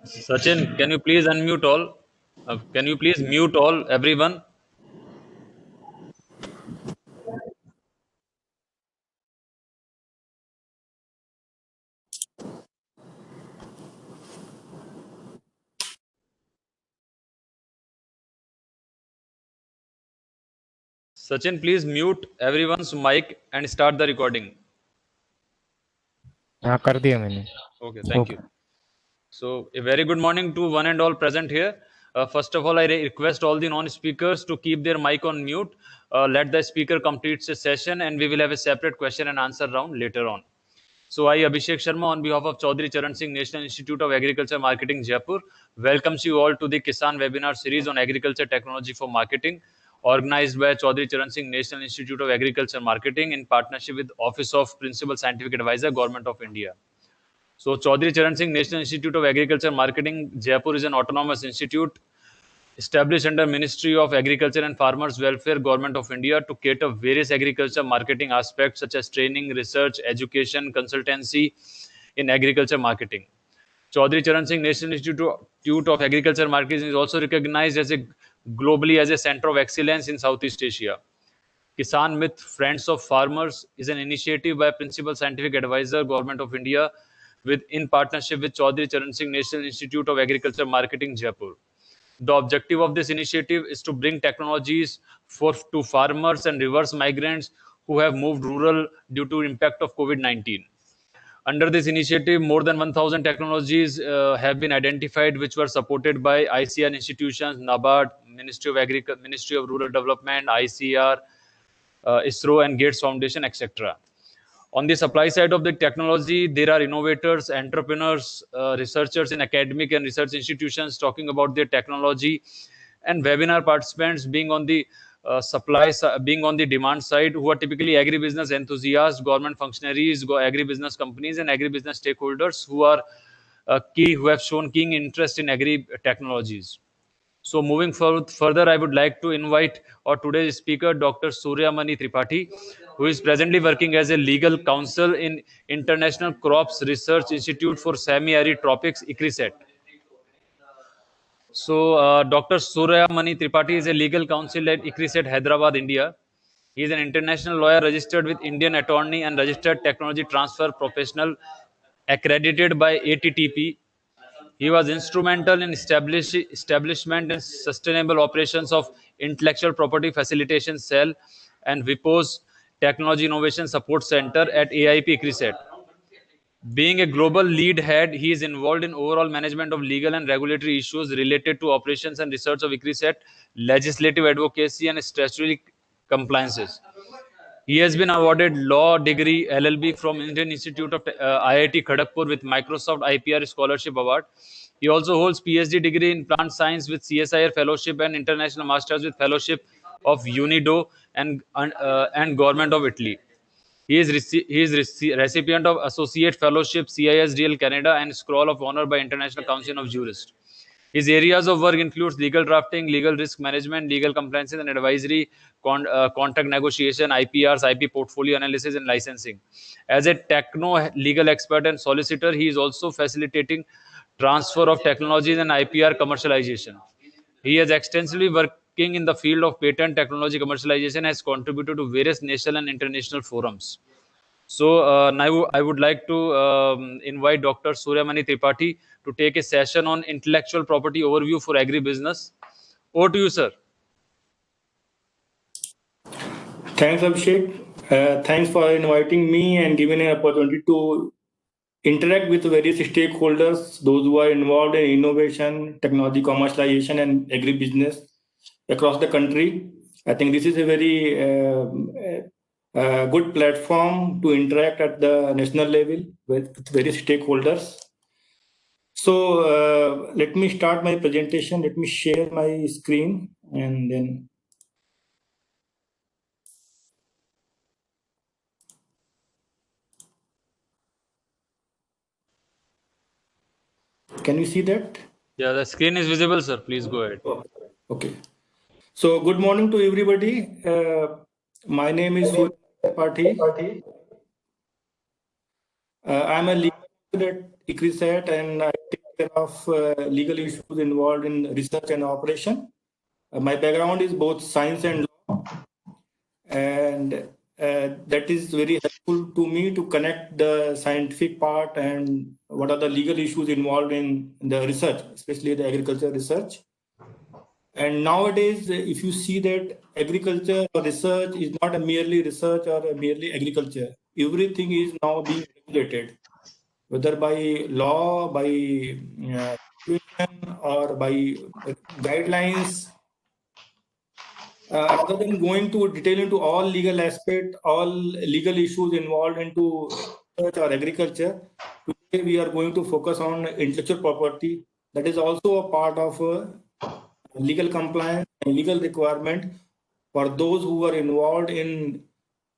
Sachin, can you please unmute all? Can you please mute all, everyone? Sachin, please mute everyone's mic and start the recording. हाँ कर दिया मैंने. Okay, thank you. So, a very good morning to one and all present here. First of all, I request all the non-speakers to keep their mic on mute. Let the speaker complete the session, and we will have a separate question and answer round later on. So, I, Abhishek Sharma, on behalf of Chaudhary Charan Singh National Institute of Agriculture Marketing, Jaipur, welcomes you all to the Kisan webinar series on agriculture technology for marketing, organized by Chaudhary Charan Singh National Institute of Agriculture Marketing in partnership with Office of Principal Scientific Advisor, Government of India. So, Chaudhary Charan Singh National Institute of Agriculture Marketing, Jaipur is an autonomous institute established under Ministry of Agriculture and Farmers Welfare, Government of India, to cater various agriculture marketing aspects such as training, research, education, consultancy in agriculture marketing. Chaudhary Charan Singh National Institute of Agriculture Marketing is also recognized as a globally as a center of excellence in Southeast Asia. Kisan Myth Friends of Farmers is an initiative by Principal Scientific Advisor, Government of India, in partnership with Chaudhary Charan Singh National Institute of Agriculture Marketing, Jaipur. The objective of this initiative is to bring technologies to farmers and reverse migrants who have moved rural due to impact of COVID-19. Under this initiative, more than 1,000 technologies have been identified, which were supported by ICR institutions, NABARD, Ministry of Agriculture, Ministry of Rural Development, ICR, ISRO, and Gates Foundation, etc. On the supply side of the technology, there are innovators, entrepreneurs, researchers in academic and research institutions talking about their technology, and webinar participants being on the being on the demand side, who are typically agribusiness enthusiasts, government functionaries, agribusiness companies, and agribusiness stakeholders who are who have shown keen interest in agri technologies. So moving forward, further, I would like to invite our today's speaker, Dr. Surya Mani Tripathi, who is presently working as a legal counsel in International Crops Research Institute for Semi-Arid Tropics, ICRISAT. So Dr. Surya Mani Tripathi is a legal counsel at ICRISAT, Hyderabad, India. He is an international lawyer registered with Indian Attorney and registered technology transfer professional accredited by ATTP. He was instrumental in establishment and sustainable operations of Intellectual Property Facilitation Cell and WIPO's Technology Innovation Support Center at AIP ICRISAT. Being a global lead head, he is involved in overall management of legal and regulatory issues related to operations and research of ICRISAT, legislative advocacy, and statutory compliances. He has been awarded law degree LLB from Indian Institute of IIT Kharagpur with Microsoft IPR Scholarship Award. He also holds PhD degree in plant science with CSIR Fellowship and International Masters with Fellowship of UNIDO and Government of Italy. He is recipient of Associate Fellowship CISDL Canada and Scroll of Honor by International Council of Jurists. His areas of work includes legal drafting, legal risk management, legal compliances and advisory, contract negotiation, IPRs, IP portfolio analysis, and licensing. As a techno legal expert and solicitor, he is also facilitating transfer of technologies and IPR commercialization. He has extensively working in the field of patent technology commercialization, has contributed to various national and international forums. So now I would like to invite Dr. Surya Mani Tripathi to take a session on intellectual property overview for agribusiness. Over to you, sir. Thanks, Abhishek. Thanks for inviting me and giving an opportunity to interact with various stakeholders, those who are involved in innovation, technology commercialization, and agribusiness across the country. I think this is a very good platform to interact at the national level with various stakeholders. So let me start my presentation. Let me share my screen and then. Can you see that? Yeah, the screen is visible, sir. Please go ahead. Okay. So good morning to everybody. My name is Tripathi. I'm a legal counsel at ICRISAT, and I take care of legal issues involved in research and operation. My background is both science and law, and that is very helpful to me to connect the scientific part and what are the legal issues involved in the research, especially the agriculture research. And nowadays, if you see that agriculture or research is not a merely research or a merely agriculture, everything is now being regulated, whether by law, by regulation, or by guidelines. Rather than going to detail into all legal aspect, all legal issues involved into research or agriculture, today we are going to focus on intellectual property. That is also a part of legal compliance and legal requirement for those who are involved in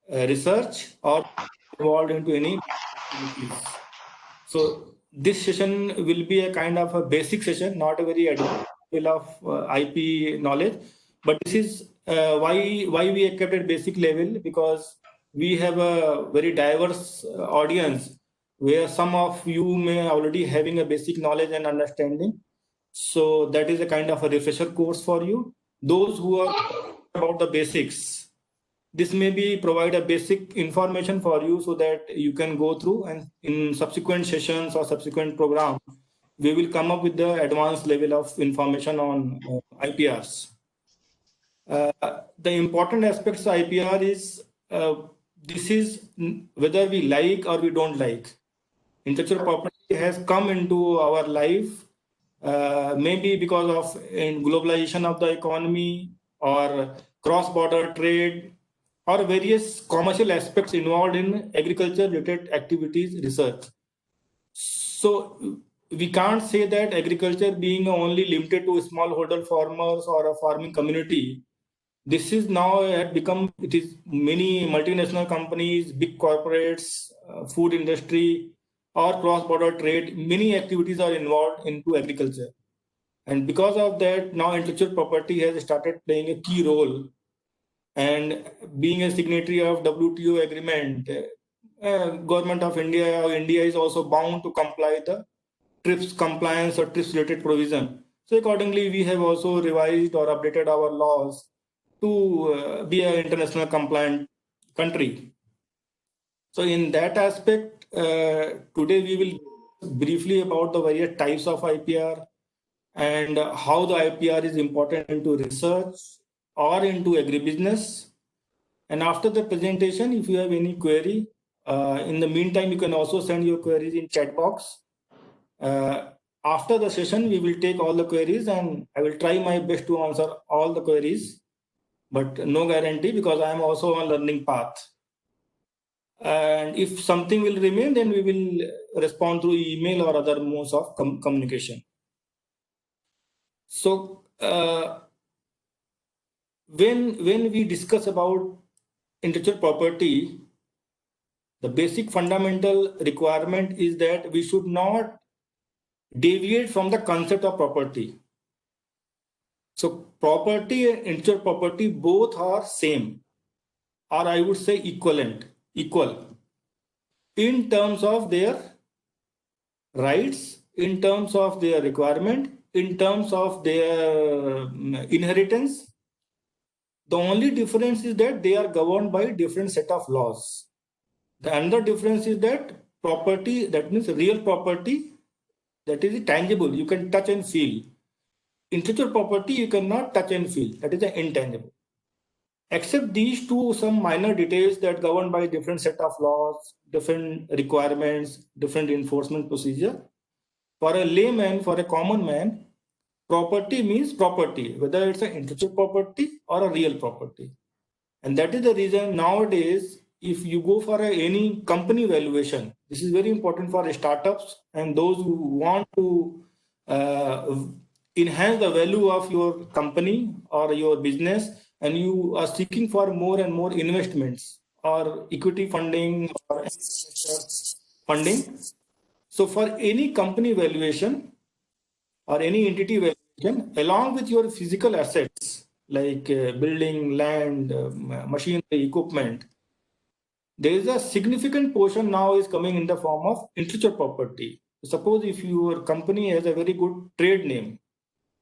research or involved into any activities. So this session will be a kind of a basic session, not a very advanced level of IP knowledge. But this is why we kept at basic level, because we have a very diverse audience where some of you may already having a basic knowledge and understanding. So that is a kind of a refresher course for you. Those who are about the basics, this may be provide a basic information for you so that you can go through, and in subsequent sessions or subsequent program we will come up with the advanced level of information on IPRs. The important aspects of IPR is this is whether we like or we don't like. Intellectual property has come into our life maybe because of in globalization of the economy or cross-border trade or various commercial aspects involved in agriculture-related activities research. So we can't say that agriculture being only limited to smallholder farmers or a farming community. This is now had become, it is many multinational companies, big corporates, food industry, or cross-border trade. Many activities are involved into agriculture. And because of that, now intellectual property has started playing a key role. And being a signatory of WTO agreement, government of India or India is also bound to comply the TRIPS compliance or TRIPS related provision. So accordingly, we have also revised or updated our laws to be an international compliant country. So in that aspect, today we will briefly about the various types of IPR and how the IPR is important into research or into agribusiness. And after the presentation, if you have any query, in the meantime, you can also send your queries in chat box. After the session, we will take all the queries and I will try my best to answer all the queries, but no guarantee because I am also on learning path. And if something will remain, then we will respond through email or other modes of communication. So when we discuss about intellectual property, the basic fundamental requirement is that we should not deviate from the concept of property. So property and intellectual property both are same, or I would say equal in terms of their rights, in terms of their requirement, in terms of their inheritance. The only difference is that they are governed by different set of laws. The another difference is that property, that means real property, that is tangible, you can touch and feel. Intellectual property you cannot touch and feel, that is the intangible. Except these two, some minor details that governed by different set of laws, different requirements, different enforcement procedure. For a layman, for a common man, property means property, whether it's an intellectual property or a real property. And that is the reason nowadays, if you go for any company valuation, this is very important for startups and those who want to enhance the value of your company or your business, and you are seeking for more and more investments or equity funding or funding. So for any company valuation or any entity valuation, along with your physical assets like building, land, machinery, equipment, there is a significant portion now is coming in the form of intellectual property. Suppose if your company has a very good trade name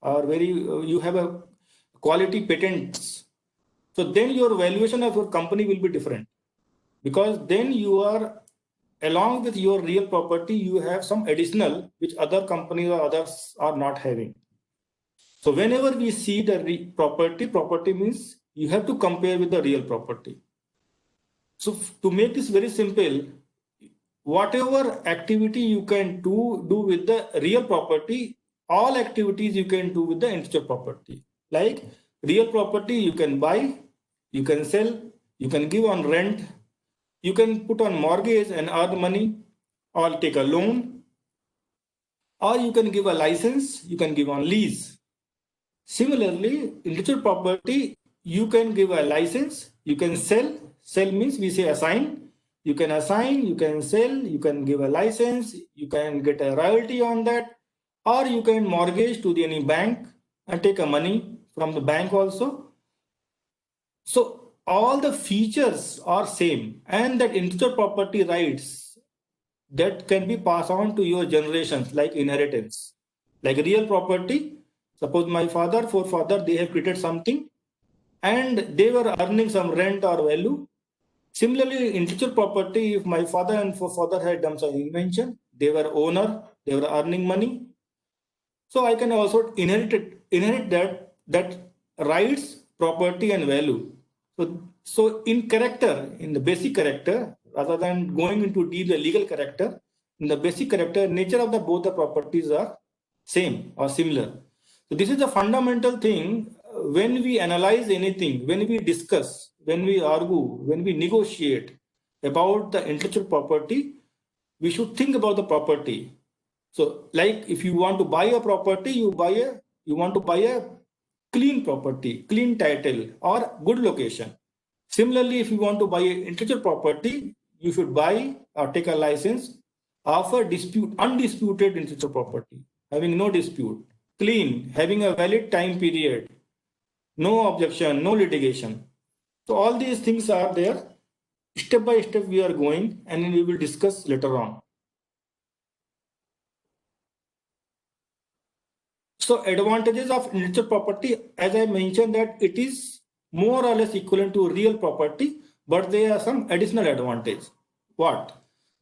or you have a quality patents, so then your valuation of your company will be different, because then you are, along with your real property, you have some additional which other companies or others are not having. So whenever we see the property means you have to compare with the real property. So to make this very simple, whatever activity you can do with the real property, all activities you can do with the intellectual property. Like real property, you can buy, you can sell, you can give on rent, you can put on mortgage and earn money, or take a loan, or you can give a license, you can give on lease. Similarly, intellectual property, you can give a license, you can sell. Sell means we say assign. You can sell, you can give a license, you can get a royalty on that, or you can mortgage to any bank and take a money from the bank also. So all the features are same, and that intellectual property rights that can be passed on to your generations like inheritance. Like real property, suppose my forefather, they have created something and they were earning some rent or value. Similarly, intellectual property, if my father and forefather had done some invention, they were owner, they were earning money. So I can also inherit that rights, property, and value. So in character, in the basic character, rather than going into deep the legal character, in the basic character, nature of both the properties are same or similar. So this is the fundamental thing when we analyze anything, when we discuss, when we argue, when we negotiate about the intellectual property, we should think about the property. So, like if you want to buy a property, you want to buy a clean property, clean title, or good location. Similarly, if you want to buy an intellectual property, you should buy or take a license of a undisputed intellectual property, having no dispute, clean, having a valid time period, no objection, no litigation. So all these things are there. Step by step we are going, and we will discuss later on. So advantages of intellectual property, as I mentioned, that it is more or less equivalent to real property, but there are some additional advantage. What?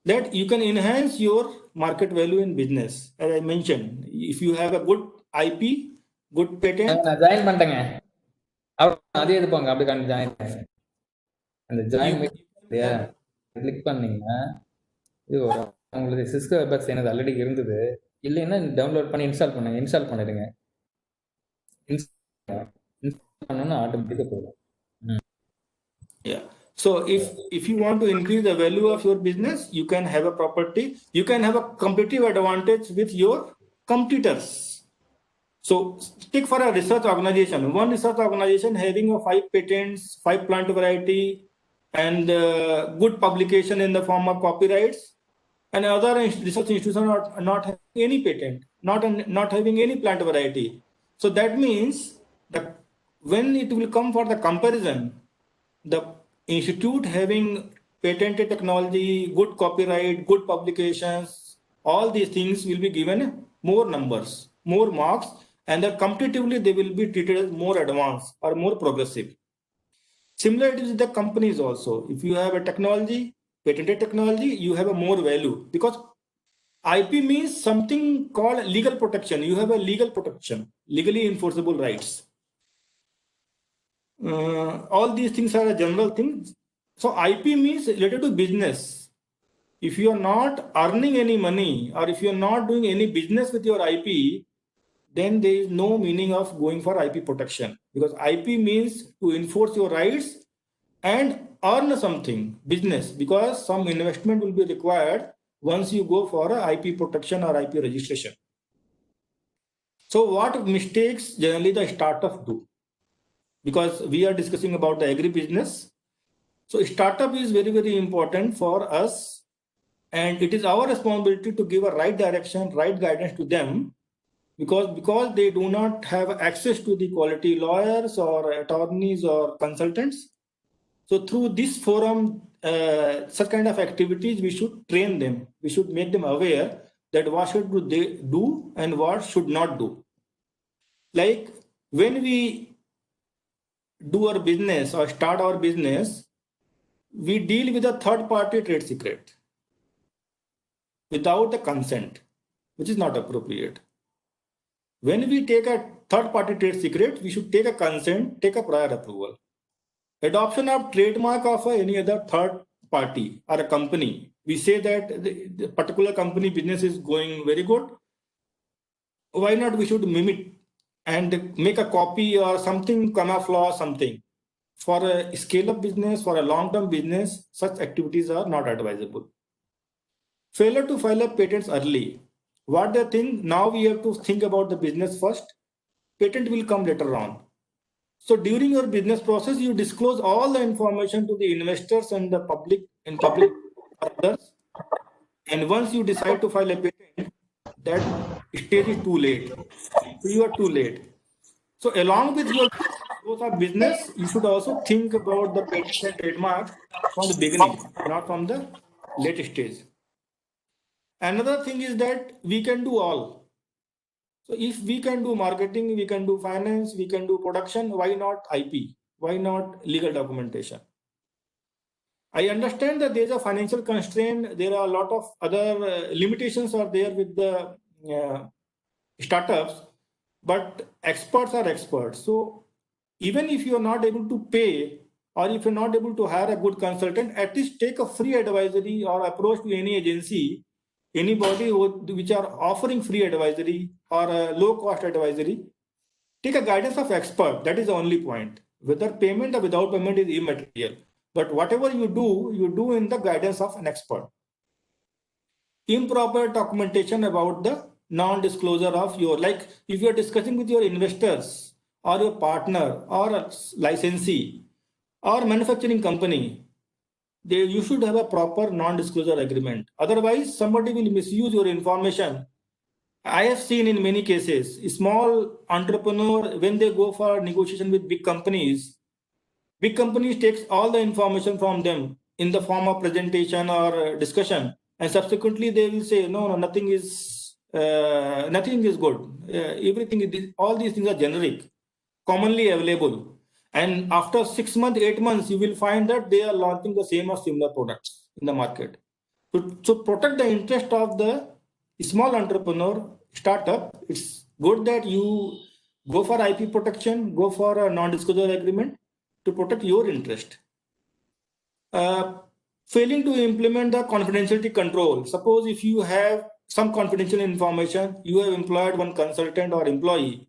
That you can enhance your market value in business. As I mentioned, if you have a good IP, good patent. நான் join பண்ணிட்டேங்க. அதே இது போங்க, அப்படி join அந்த join click பண்ணீங்கன்னா இது வரும். உங்களுக்கு சிஸ்கோ வெப்எக்ஸ் எனக்கு ஆல்ரெடி இருந்தது, இல்லைன்னா டவுன்லோட் பண்ணி இன்ஸ்டால் பண்ணுங்க. இன்ஸ்டால் பண்ணிடுங்க. இன்ஸ்டால் பண்ணோன்னா ஆட்டோமேட்டிக்காக போயிடும். Yeah. So if you want to increase the value of your business, you can have a property, you can have a competitive advantage with your competitors. So take for a research organization, one research organization having a 5 patents, 5 plant variety, and good publication in the form of copyrights, and other research institution are not having any patent, not having any plant variety. So that means that when it will come for the comparison, the institute having patented technology, good copyright, good publications, all these things will be given more numbers, more marks, and that competitively they will be treated as more advanced or more progressive. Similarly with the companies also, if you have a technology, patented technology, you have a more value, because IP means something called legal protection. You have a legal protection, legally enforceable rights. All these things are a general thing. So IP means related to business. If you are not earning any money, or if you are not doing any business with your IP, then there is no meaning of going for IP protection, because IP means to enforce your rights and earn something, business, because some investment will be required once you go for a IP protection or IP registration. So what mistakes generally the startup do? Because we are discussing about the agribusiness. So startup is very, very important for us, and it is our responsibility to give a right direction, right guidance to them, because they do not have access to the quality lawyers or attorneys or consultants. So through this forum, such kind of activities, we should train them. We should make them aware that what should they do and what should not do. Like when we do our business or start our business, we deal with a third-party trade secret without the consent, which is not appropriate. When we take a third-party trade secret, we should take a consent, take a prior approval. Adoption of trademark of any other third party or a company. We say that the particular company business is going very good. Why not we should mimic and make a copy or something, camouflage something. For a scale-up business, for a long-term business, such activities are not advisable. Failure to file up patents early. What they think, now we have to think about the business first. Patent will come later on. So during your business process, you disclose all the information to the investors and the public and public others. And once you decide to file a patent, that stage is too late. So you are too late. So along with your growth of business, you should also think about the patent and trademark from the beginning, not from the late stage. Another thing is that we can do all. So if we can do marketing, we can do finance, we can do production, why not IP? Why not legal documentation? I understand that there's a financial constraint. There are a lot of other limitations are there with the startups, but experts are experts. So even if you're not able to pay or if you're not able to hire a good consultant, at least take a free advisory or approach to any agency, anybody which are offering free advisory or a low cost advisory. Take a guidance of expert. That is the only point. Whether payment or without payment is immaterial. But whatever you do in the guidance of an expert. Improper documentation about the non-disclosure of your, like if you are discussing with your investors or your partner or a licensee or manufacturing company, you should have a proper non-disclosure agreement. Otherwise, somebody will misuse your information. I have seen in many cases, a small entrepreneur, when they go for negotiation with big companies takes all the information from them in the form of presentation or discussion, and subsequently they will say, no, nothing is good. Everything, all these things are generic, commonly available. And after 6 months, 8 months, you will find that they are launching the same or similar products in the market. So protect the interest of the small entrepreneur startup. It's good that you go for IP protection, go for a non-disclosure agreement to protect your interest. Failing to implement the confidentiality control. Suppose if you have some confidential information, you have employed one consultant or employee,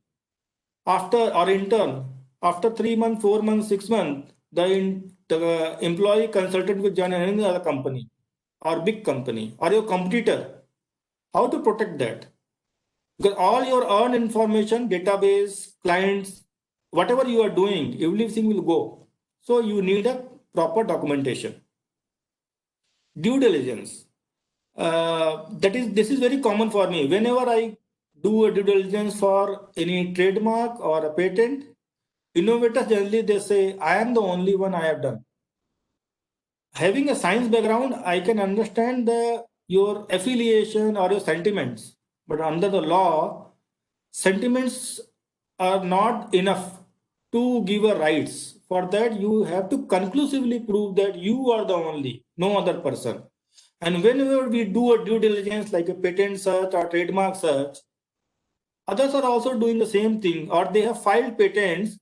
or intern, after 3 months, 4 months, 6 months, the employee consultant will join any other company or big company or your competitor. How to protect that? Because all your earned information, database, clients, whatever you are doing, everything will go. So you need a proper documentation. Due diligence. This is very common for me. Whenever I do a due diligence for any trademark or a patent, innovators generally they say, I am the only one I have done. Having a science background, I can understand your affiliation or your sentiments. But under the law, sentiments are not enough to give a rights. For that, you have to conclusively prove that you are the only, no other person. And whenever we do a due diligence like a patent search or trademark search, others are also doing the same thing, or they have filed patents,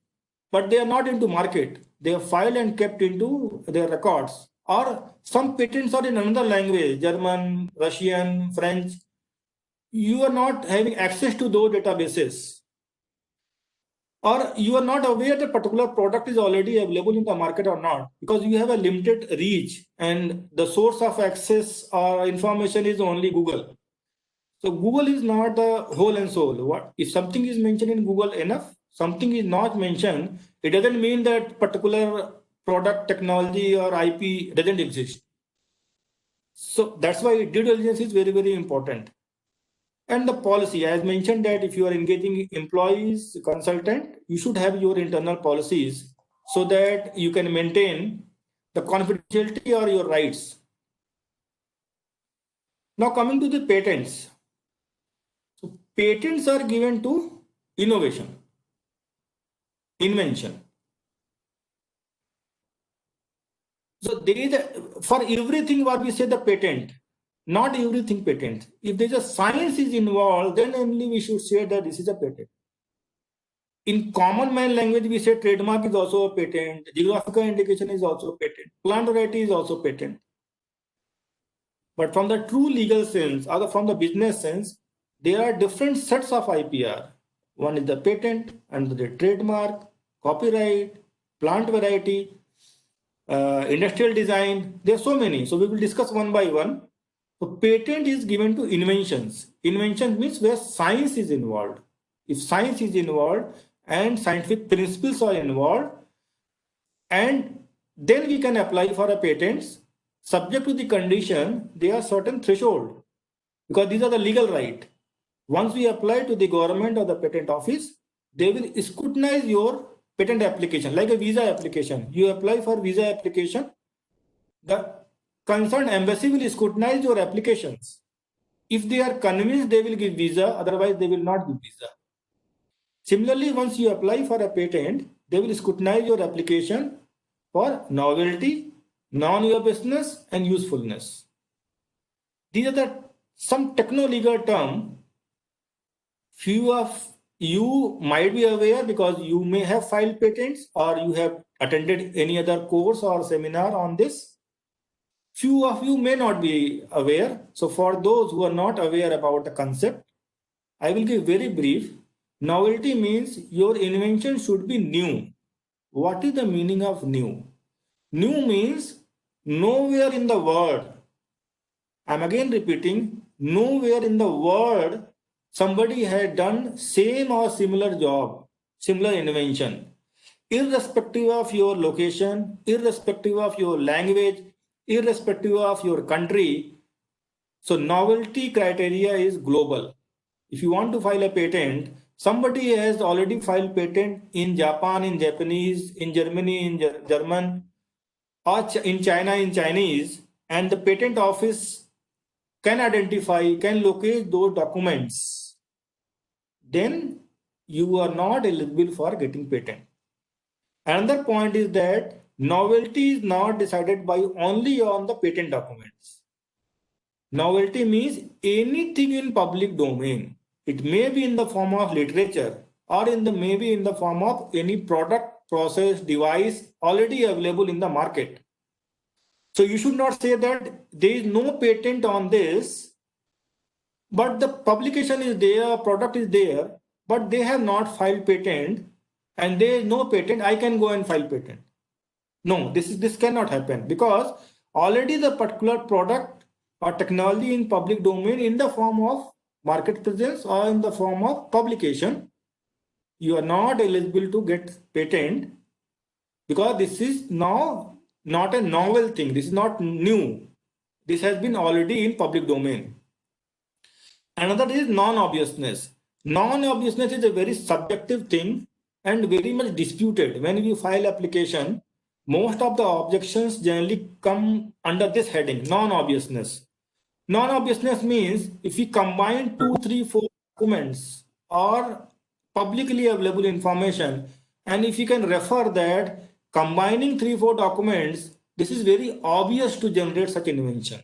but they are not into market. They have filed and kept into their records. Or some patents are in another language, German, Russian, French. You are not having access to those databases. Or you are not aware that particular product is already available in the market or not, because you have a limited reach and the source of access or information is only Google. So Google is not the whole and soul. What if something is mentioned in Google enough, something is not mentioned, it doesn't mean that particular product, technology or IP doesn't exist. So that's why due diligence is very, very important. And the policy, as mentioned, that if you are engaging employees, consultant, you should have your internal policies so that you can maintain the confidentiality or your rights. Now coming to the patents. So patents are given to innovation, invention. So there is for everything what we say the patent, not everything patent. If there's a science is involved, then only we should say that this is a patent. In common man language, we say trademark is also a patent, geographical indication is also a patent, plant variety is also patent. But from the true legal sense or from the business sense, there are different sets of IPR. One is the patent, and the trademark, copyright, plant variety, industrial design. There are so many. So we will discuss one by one. So patent is given to inventions. Invention means where science is involved. If science is involved and scientific principles are involved, and then we can apply for a patents subject to the condition there are certain threshold, because these are the legal right. Once we apply to the government or the patent office, they will scrutinize your patent application like a visa application. You apply for visa application, the concerned embassy will scrutinize your applications. If they are convinced, they will give visa, otherwise they will not give visa. Similarly, once you apply for a patent, they will scrutinize your application for novelty, non-your business, and usefulness. These are some techno-legal terms. Few of you might be aware because you may have filed patents or you have attended any other course or seminar on this. Few of you may not be aware. So for those who are not aware about the concept, I will give very brief. Novelty means your invention should be new. What is the meaning of new? New means nowhere in the world, I'm again repeating, nowhere in the world somebody had done same or similar job, similar invention, irrespective of your location, irrespective of your language, irrespective of your country. So novelty criteria is global. If you want to file a patent, somebody has already filed patent in Japan in Japanese, in Germany in German, or in China in Chinese, and the patent office can identify, can locate those documents, then you are not eligible for getting patent. Another point is that novelty is not decided by only on the patent documents. Novelty means anything in public domain. It may be in the form of literature or maybe in the form of any product, process, device already available in the market. So you should not say that there is no patent on this, but the publication is there, product is there, but they have not filed patent and there is no patent, I can go and file patent. No, this cannot happen, because already the particular product or technology in public domain in the form of market presence or in the form of publication, you are not eligible to get patent, because this is now not a novel thing. This is not new. This has been already in public domain. Another is non-obviousness. Non-obviousness is a very subjective thing and very much disputed. When we file application, most of the objections generally come under this heading, non-obviousness. Non-obviousness means if we combine 2, 3, 4 documents or publicly available information, and if you can refer that combining 3, 4 documents, this is very obvious to generate such invention.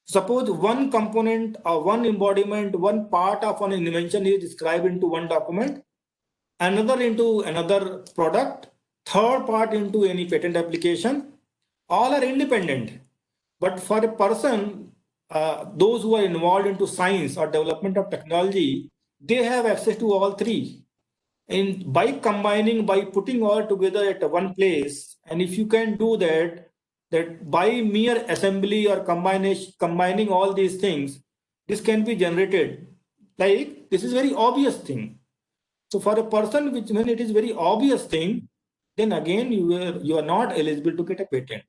Suppose one component or one embodiment, one part of an invention is described into one document, another into another product, third part into any patent application, all are independent. But for a person, those who are involved into science or development of technology, they have access to all three. And by combining, by putting all together at one place, and if you can do that by mere assembly or combining all these things, this can be generated. Like, this is very obvious thing. So for a person when it is very obvious thing, then again you are not eligible to get a patent.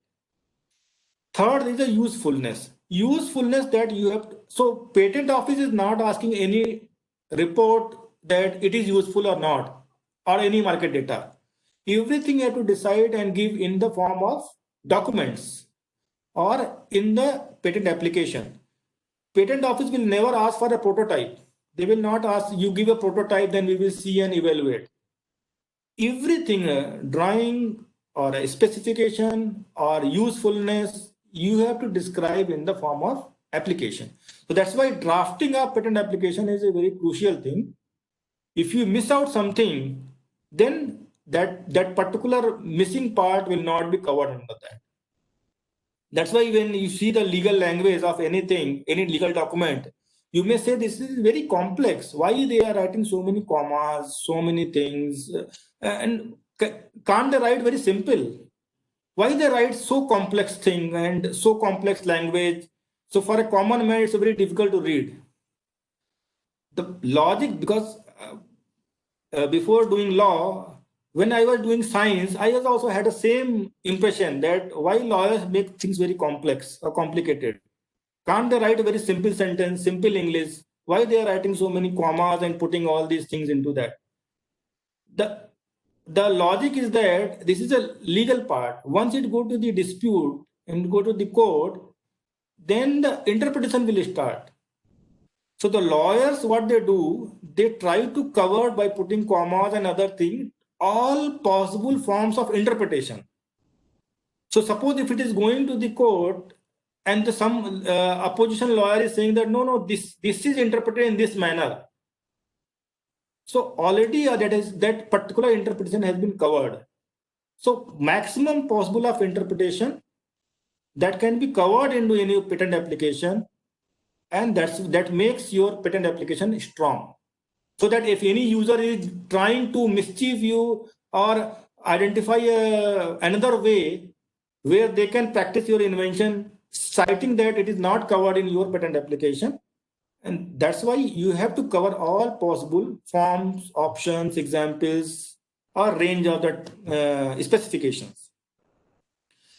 Third is the usefulness. Usefulness that you have. So patent office is not asking any report that it is useful or not, or any market data. Everything you have to decide and give in the form of documents or in the patent application, patent office will never ask for a prototype. They will not ask, you give a prototype, then we will see and evaluate. Everything, drawing or a specification or usefulness, you have to describe in the form of application. So that's why drafting a patent application is a very crucial thing. If you miss out something, then that particular missing part will not be covered under that. That's why when you see the legal language of anything, any legal document, you may say this is very complex. Why they are writing so many commas, so many things, and can't they write very simple? Why they write so complex thing and so complex language? So for a common man, it's very difficult to read. The logic, because before doing law, when I was doing science, I also had the same impression that why lawyers make things very complex or complicated. Can't they write a very simple sentence, simple English? Why they are writing so many commas and putting all these things into that? The logic is that this is a legal part. Once it go to the dispute and go to the court, then the interpretation will start. So the lawyers, what they do, they try to cover by putting commas and other things, all possible forms of interpretation. So suppose if it is going to the court and some opposition lawyer is saying that no, this is interpreted in this manner. So already that particular interpretation has been covered. So maximum possible of interpretation that can be covered into any patent application, and that makes your patent application strong. So that if any user is trying to mischief you or identify another way where they can practice your invention, citing that it is not covered in your patent application, and that's why you have to cover all possible forms, options, examples, or range of that specifications.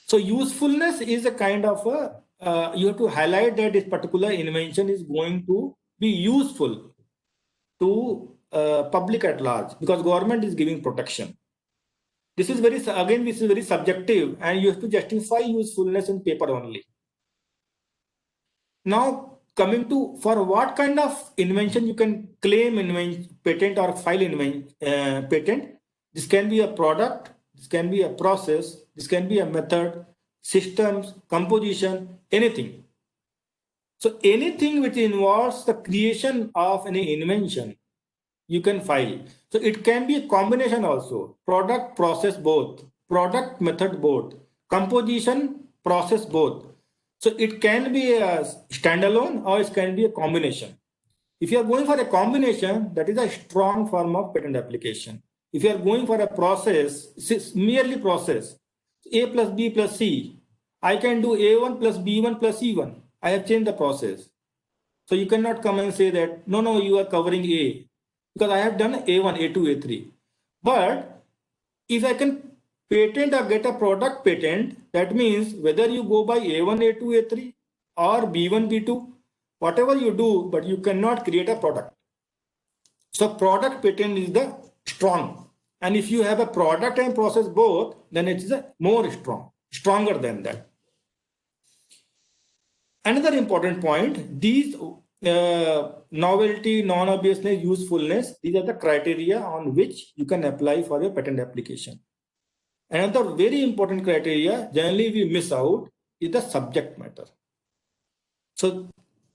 So usefulness is a kind of you have to highlight that this particular invention is going to be useful to public at large, because government is giving protection. This is very subjective, and you have to justify usefulness in paper only. Now, coming to for what kind of invention you can claim patent or file patent. This can be a product, this can be a process, this can be a method, systems, composition, anything. So anything which involves the creation of an invention, you can file. So it can be a combination also, product, process, both, product, method, both, composition, process, both. So it can be a standalone or it can be a combination. If you are going for a combination, that is a strong form of patent application. If you are going for a process, merely process, A plus B plus C, I can do A1 plus B1 plus C1. I have changed the process. So you cannot come and say that, no, you are covering A, because I have done A1, A2, A3. But if I can patent or get a product patent, that means whether you go by A1, A2, A3 or B1, B2, whatever you do, but you cannot create a product. So product patent is the strong. And if you have a product and process both, then it is a more stronger than that. Another important point, these novelty, non-obviousness, usefulness, these are the criteria on which you can apply for your patent application. Another very important criteria, generally we miss out, is the subject matter. So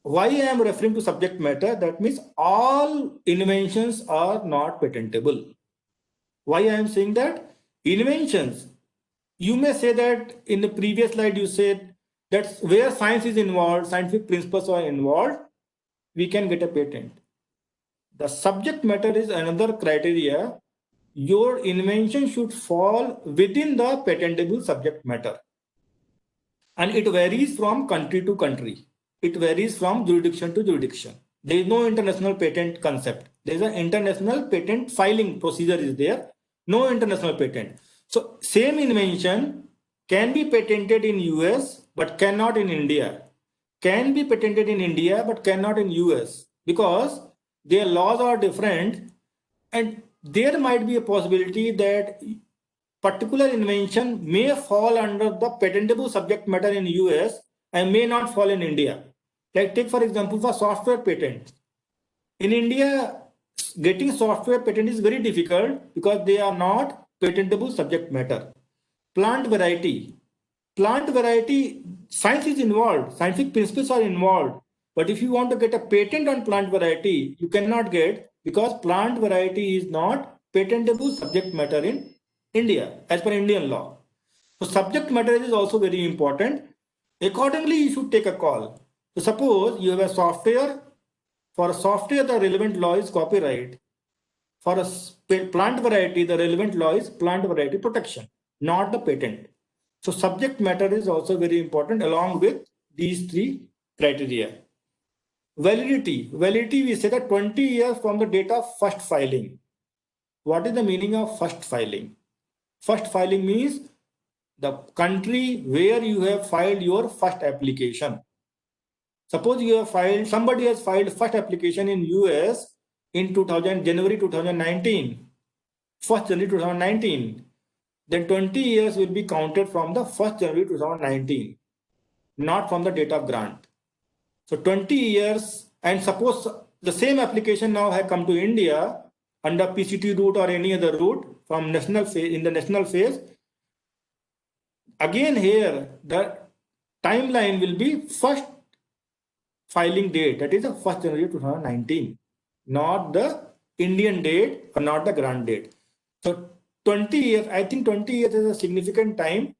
why I am referring to subject matter, that means all inventions are not patentable. Why I am saying that? Inventions, you may say that in the previous slide you said that where science is involved, scientific principles are involved, we can get a patent. The subject matter is another criteria. Your invention should fall within the patentable subject matter. And it varies from country to country. It varies from jurisdiction to jurisdiction. There is no international patent concept. There is an international patent filing procedure is there. No international patent. So same invention can be patented in US but cannot in India. Can be patented in India but cannot in US, because their laws are different, and there might be a possibility that particular invention may fall under the patentable subject matter in US and may not fall in India. Like take for example for software patent. In India, getting software patent is very difficult because they are not patentable subject matter. Plant variety, science is involved, scientific principles are involved. But if you want to get a patent on plant variety, you cannot get because plant variety is not patentable subject matter in India as per Indian law. So subject matter is also very important. Accordingly, you should take a call. So suppose you have a software. For a software, the relevant law is copyright. For a plant variety, the relevant law is plant variety protection, not the patent. So subject matter is also very important along with these three criteria. Validity, we say that 20 years from the date of first filing. What is the meaning of first filing? First filing means the country where you have filed your first application. Suppose you have filed, somebody has filed first application in US in January 2019, 1st January 2019. Then 20 years will be counted from the 1st January 2019, not from the date of grant. So 20 years, and suppose the same application now has come to India under PCT route or any other route from national phase, in the national phase. Again here, the timeline will be first filing date, that is the 1st January 2019, not the Indian date or not the grant date. So 20 years, I think 20 years is a significant time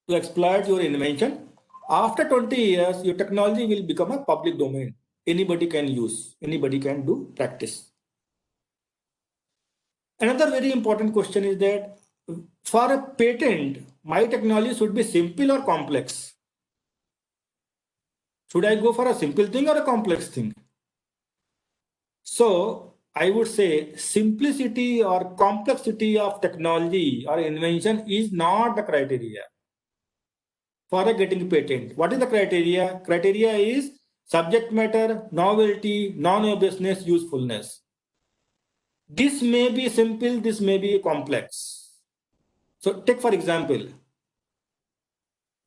to exploit your invention. After 20 years, your technology will become a public domain. Anybody can use, anybody can do practice. Another very important question is that for a patent, my technology should be simple or complex? Should I go for a simple thing or a complex thing? So I would say simplicity or complexity of technology or invention is not the criteria for getting patent. What is the criteria? Criteria is subject matter, novelty, non-obviousness, usefulness. This may be simple, this may be complex. So take for example,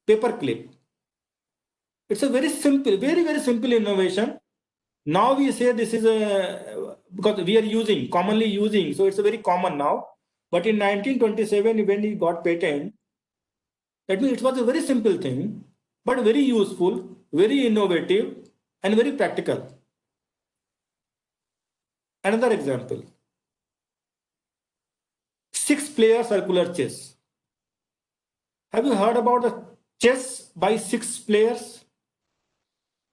paperclip. It's a very simple, very simple innovation. Now we say this is a, because we are commonly using, so it's a very common now. But in 1927, when he got patent, that means it was a very simple thing, but very useful, very innovative, and very practical. Another example, 6-player circular chess. Have you heard about the chess by 6 players?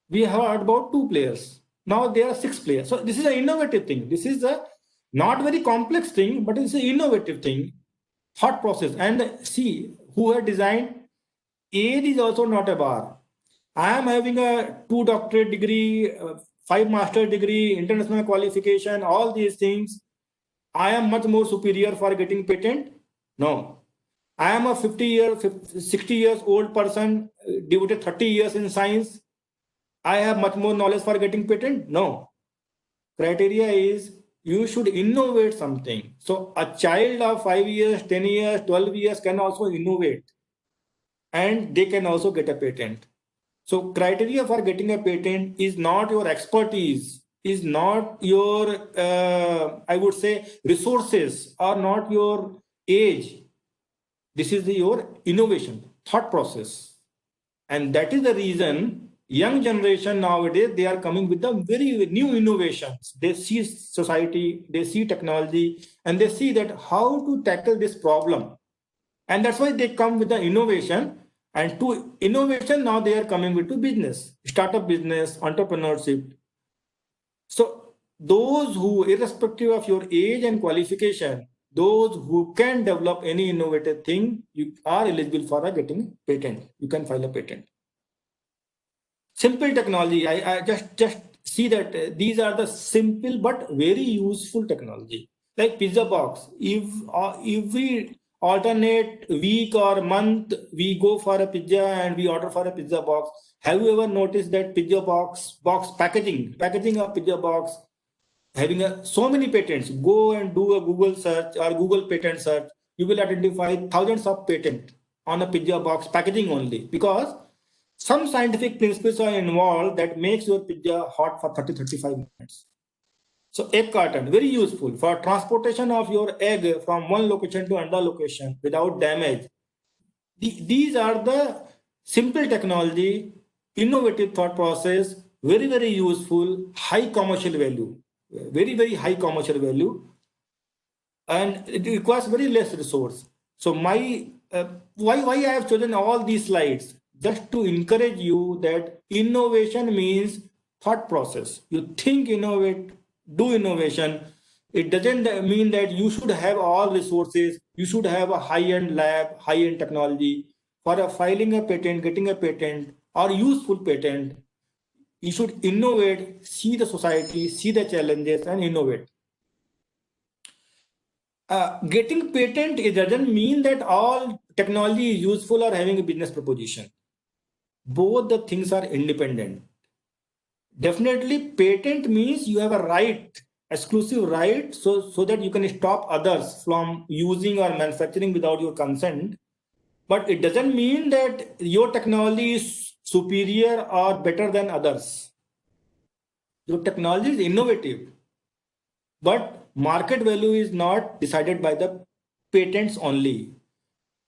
We have heard about 2 players. Now there are 6 players. So this is an innovative thing. This is a not very complex thing, but it's an innovative thing. Thought process. And see who had designed. Age is also not a bar. I am having a 2 doctorate degree, 5 master degree, international qualification, all these things. I am much more superior for getting patent? No. I am a 60 years old person, devoted 30 years in science. I have much more knowledge for getting patent? No. Criteria is you should innovate something. So a child of 5 years, 10 years, 12 years can also innovate and they can also get a patent. So criteria for getting a patent is not your expertise, is not your, I would say, resources, or not your age. This is your innovation, thought process. And that is the reason young generation nowadays, they are coming with the very new innovations. They see society, they see technology, and they see that how to tackle this problem. And that's why they come with the innovation. And to innovation, now they are coming with to business, startup business, entrepreneurship. So those who, irrespective of your age and qualification, those who can develop any innovative thing, you are eligible for getting patent. You can file a patent. Simple technology, I just see that these are the simple but very useful technology. Like pizza box, if we alternate week or month, we go for a pizza and we order for a pizza box. Have you ever noticed that pizza box packaging of pizza box having so many patents? Go and do a Google search or Google patent search. you will identify thousands of patents on a pizza box packaging only, because some scientific principles are involved that makes your pizza hot for 30-35 minutes. So egg carton, very useful for transportation of your egg from one location to another location without damage. These are the simple technology, innovative thought process, very, very useful, high commercial value, very, very high commercial value, and it requires very less resource. So why I have chosen all these slides? Just to encourage you that innovation means thought process. You think, innovate, do innovation. It doesn't mean that you should have all resources. You should have a high-end lab, high-end technology for filing a patent, getting a patent, or useful patent. You should innovate, see the society, see the challenges, and innovate. Getting patent, it doesn't mean that all technology is useful or having a business proposition. Both the things are independent. Definitely, patent means you have a right, exclusive right, so that you can stop others from using or manufacturing without your consent. But it doesn't mean that your technology is superior or better than others. Your technology is innovative, but market value is not decided by the patents only.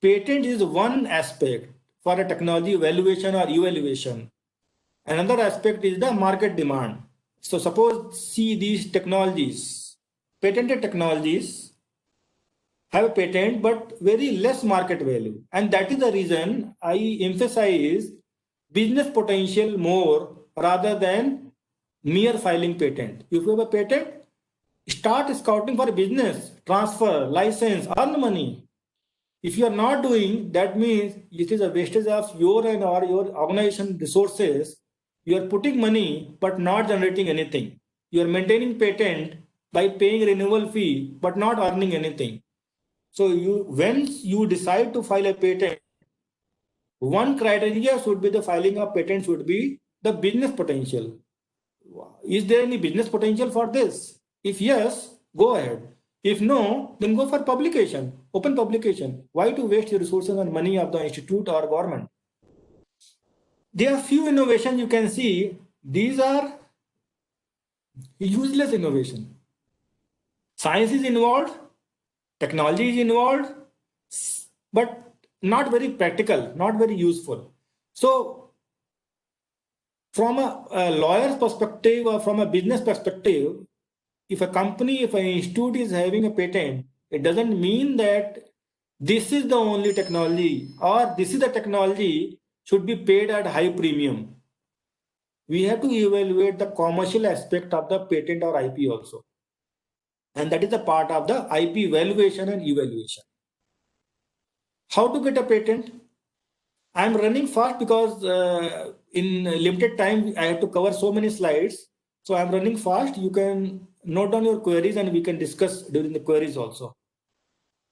Patent is one aspect for a technology evaluation or evaluation. Another aspect is the market demand. So suppose, see these technologies, patented technologies have a patent but very less market value. And that is the reason I emphasize business potential more rather than mere filing patent. If you have a patent, start scouting for business, transfer, license, earn money. If you are not doing, that means it is a wastage of your and or your organization resources. You are putting money but not generating anything. You are maintaining patent by paying renewal fee but not earning anything. So once you decide to file a patent, one criteria should be the filing of patent should be the business potential. Is there any business potential for this? If yes, go ahead. If no, then go for publication, open publication. Why to waste your resources and money of the institute or government? There are few innovations you can see. These are useless innovation. Science is involved, technology is involved, but not very practical, not very useful. So from a lawyer's perspective or from a business perspective, if a company, if an institute is having a patent, it doesn't mean that this is the only technology or this is the technology should be paid at high premium. We have to evaluate the commercial aspect of the patent or IP also. And that is a part of the IP valuation and evaluation. How to get a patent? I'm running fast because in limited time, I have to cover so many slides. So I'm running fast. You can note down your queries and we can discuss during the queries also.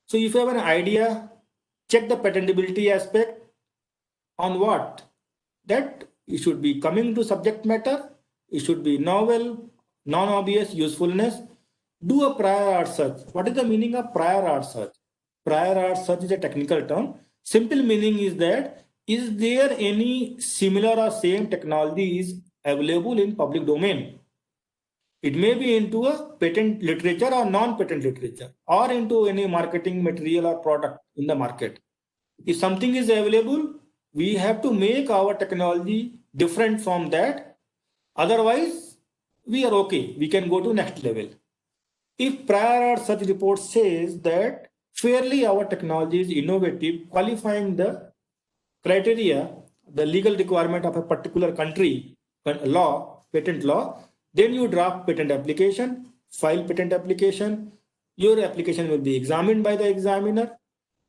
So if you have an idea, check the patentability aspect on what? That it should be coming to subject matter, it should be novel, non-obvious, usefulness. Do a prior art search. What is the meaning of prior art search? Prior art search is a technical term. Simple meaning is that, is there any similar or same technologies available in public domain? It may be into a patent literature or non-patent literature, or into any marketing material or product in the market. If something is available, we have to make our technology different from that. Otherwise, we are okay. We can go to next level. If prior art search report says that fairly our technology is innovative, qualifying the criteria, the legal requirement of a particular country law, patent law, then you draft patent application, file patent application. Your application will be examined by the examiner,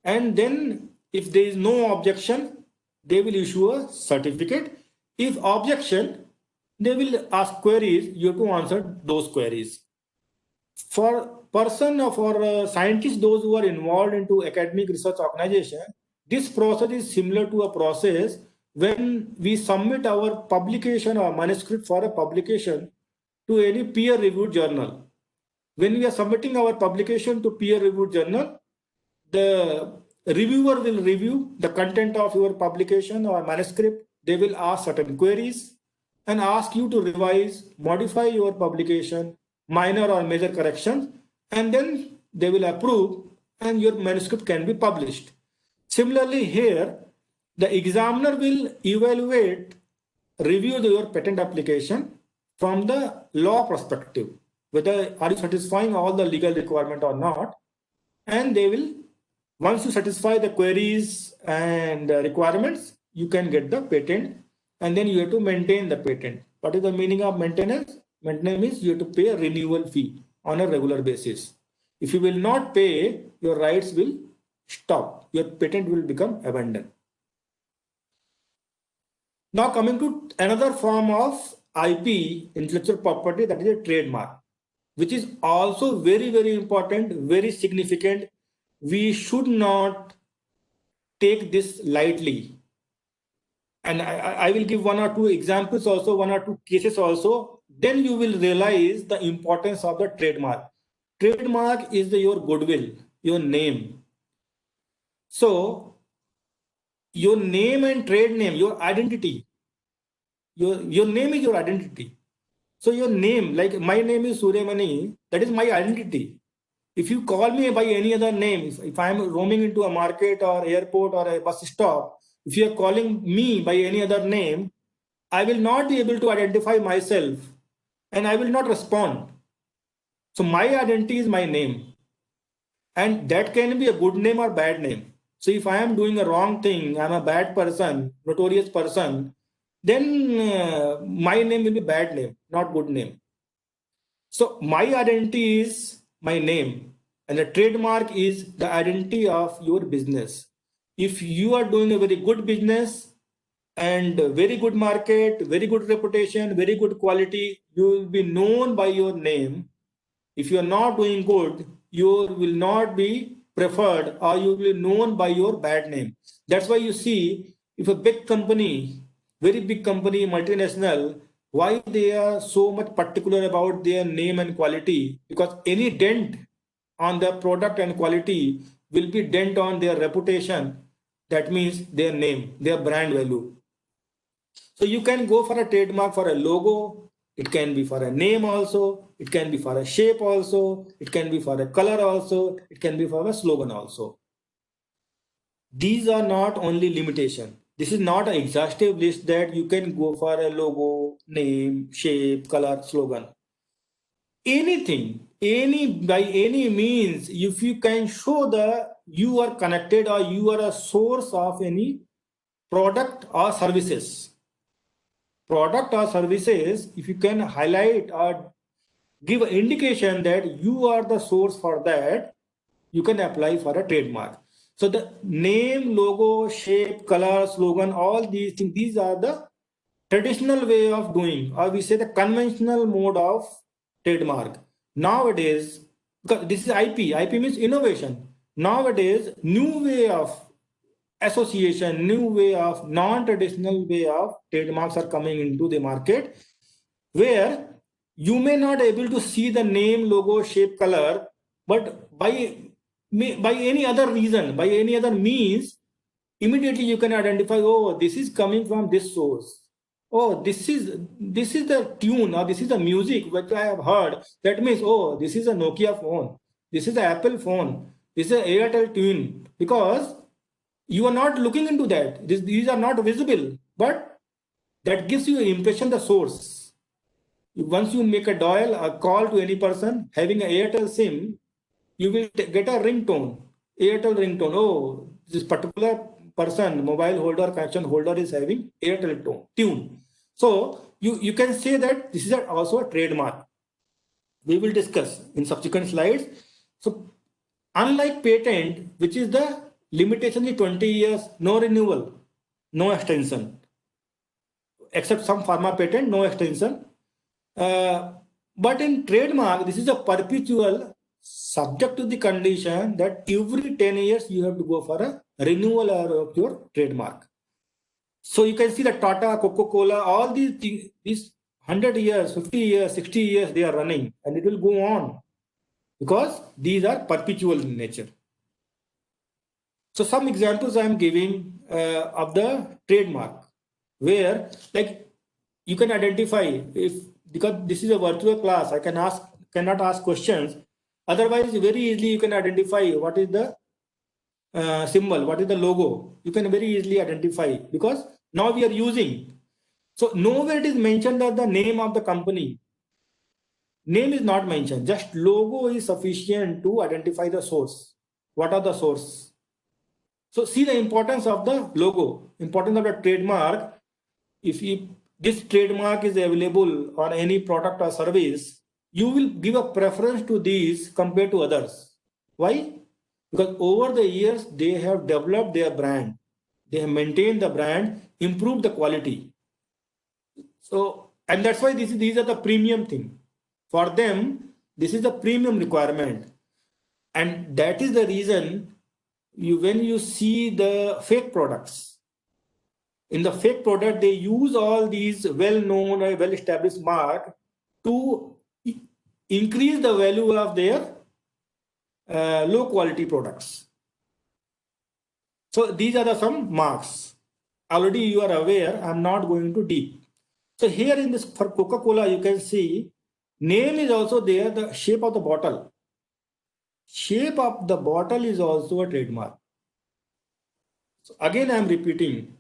and then if there is no objection, they will issue a certificate. If objection, they will ask queries. You have to answer those queries. For person or for scientists, those who are involved into academic research organization, this process is similar to a process when we submit our publication or manuscript for a publication to any peer-reviewed journal. When we are submitting our publication to peer-reviewed journal, the reviewer will review the content of your publication or manuscript. They will ask certain queries and ask you to revise, modify your publication, minor or major corrections, and then they will approve and your manuscript can be published. Similarly here, the examiner will evaluate, review your patent application from the law perspective, whether are you satisfying all the legal requirement or not, and they will, once you satisfy the queries and requirements, you can get the patent, and then you have to maintain the patent. What is the meaning of maintenance? Maintenance means you have to pay a renewal fee on a regular basis. If you will not pay, your rights will stop. Your patent will become abandoned. Now coming to another form of IP, intellectual property, that is a trademark, which is also very, very important, very significant. We should not take this lightly. And I will give one or two examples also, one or two cases also. Then you will realize the importance of the trademark. Trademark is your goodwill, your name. So your name and trade name, your identity, your name is your identity. So your name, like my name is Suryamani, that is my identity. If you call me by any other name, if I am roaming into a market or airport or a bus stop, if you are calling me by any other name, I will not be able to identify myself and I will not respond. So my identity is my name, and that can be a good name or bad name. So if I am doing a wrong thing, I'm a bad person, notorious person, then my name will be bad name, not good name. So my identity is my name, and the trademark is the identity of your business. If you are doing a very good business and very good market, very good reputation, very good quality, you will be known by your name. If you are not doing good, you will not be preferred, or you will be known by your bad name. That's why you see, if a big company, very big company, multinational, why they are so much particular about their name and quality? Because any dent on their product and quality will be dent on their reputation. That means their name, their brand value. So you can go for a trademark for a logo. It can be for a name also. It can be for a shape also. It can be for a color also. It can be for a slogan also. These are not only limitation. This is not an exhaustive list that you can go for a logo, name, shape, color, slogan. Anything, by any means, if you can show that you are connected or you are a source of any product or services. Product or services, if you can highlight or give an indication that you are the source for that, you can apply for a trademark. So the name, logo, shape, color, slogan, all these things, these are the traditional way of doing, or we say the conventional mode of trademark. Nowadays, because this is IP means innovation. Nowadays, new way of association, new way of non-traditional way of trademarks are coming into the market, where you may not able to see the name, logo, shape, color, but by any other reason, by any other means, immediately you can identify, oh, this is coming from this source. Oh, this is the tune, or this is the music which I have heard. That means, oh, this is a Nokia phone. This is an Apple phone. This is an Airtel tune. Because you are not looking into that. These are not visible, but that gives you an impression, the source. Once you make a dial, a call to any person having an Airtel SIM, you will get a ringtone, Airtel ringtone. Oh, this particular person, mobile holder, connection holder is having Airtel tune. So you can say that this is also a trademark. We will discuss in subsequent slides. So unlike patent, which is the limitation is 20 years, no renewal, no extension, except some pharma patent, no extension. But in trademark, this is a perpetual, subject to the condition that every 10 years you have to go for a renewal of your trademark. So you can see that Tata, Coca-Cola, all these things, these 100 years, 50 years, 60 years, they are running, and it will go on because these are perpetual in nature. So some examples I'm giving of the trademark, where like you can identify, if because this is a virtual class, I cannot ask questions. Otherwise, very easily you can identify what is the symbol, what is the logo. You can very easily identify because now we are using. So nowhere it is mentioned that the name of the company. Name is not mentioned. Just logo is sufficient to identify the source. What are the source? So see the importance of the logo, importance of the trademark. If this trademark is available on any product or service, you will give a preference to these compared to others. Why? Because over the years, they have developed their brand. They have maintained the brand, improved the quality. So, and that's why these are the premium thing. For them, this is the premium requirement. And that is the reason when you see the fake products, in the fake product, they use all these well-known or well-established mark to increase the value of their low-quality products. So these are some marks. Already you are aware, I'm not going to deep. So here in this, for Coca-Cola, you can see name is also there, the shape of the bottle. Shape of the bottle is also a trademark. So again, I'm repeating,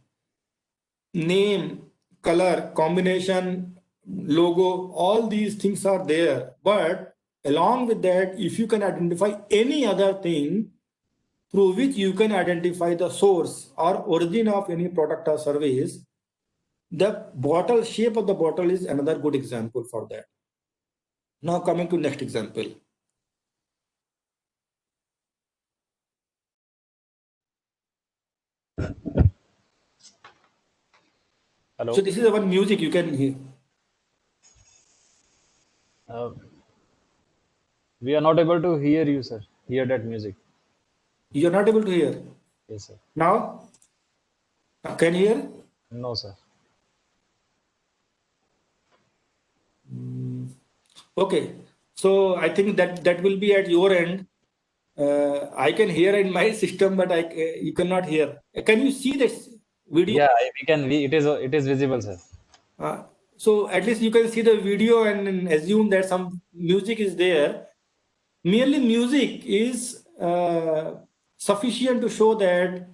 name, color, combination, logo, all these things are there. But along with that, if you can identify any other thing through which you can identify the source or origin of any product or service, the bottle shape of the bottle is another good example for that. Now coming to next example. Hello. So this is one music you can hear. We are not able to hear you, sir. Hear that music. You are not able to hear. Yes, sir. Now, can you hear? No, sir. Okay. So I think that will be at your end. I can hear in my system, but you cannot hear. Can you see this video? Yeah, we can. It is visible, sir. So at least you can see the video and assume that some music is there. Merely music is sufficient to show that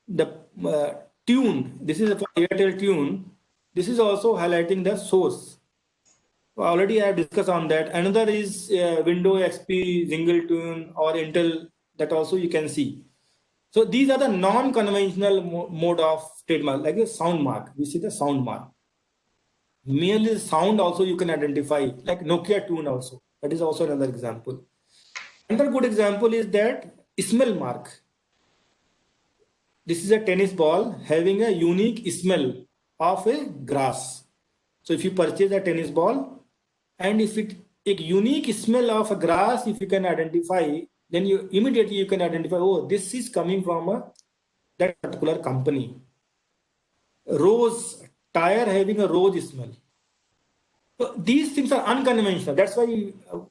the tune, this is for Airtel tune, this is also highlighting the source. Already I have discussed on that. Another is Windows XP, Jingle Tune or Intel, that also you can see. So these are the non-conventional mode of trademark, like a sound mark. We see the sound mark. Merely sound also you can identify, like Nokia tune also. That is also another example. Another good example is that smell mark. This is a tennis ball having a unique smell of a grass. So if you purchase a tennis ball, and if it a unique smell of a grass, if you can identify, then you immediately can identify, oh, this is coming from that particular company. Rose tire having a rose smell. So these things are unconventional. That's why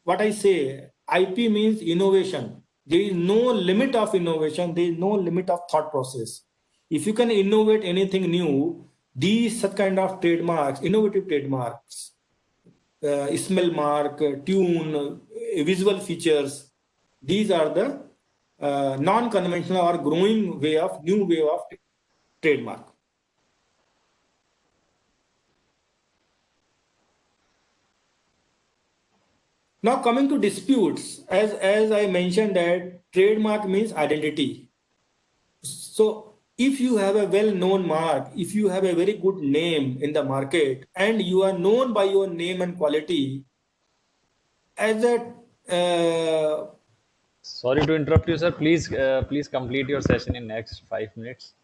what I say, IP means innovation. There is no limit of innovation. There is no limit of thought process. If you can innovate anything new, these such kind of trademarks, innovative trademarks, smell mark, tune, visual features, these are the non-conventional or growing new way of trademark. Now coming to disputes, as I mentioned that trademark means identity. So if you have a well-known mark, if you have a very good name in the market and you are known by your name and quality, as a Sorry to interrupt you, sir. Please complete your session in next 5 minutes.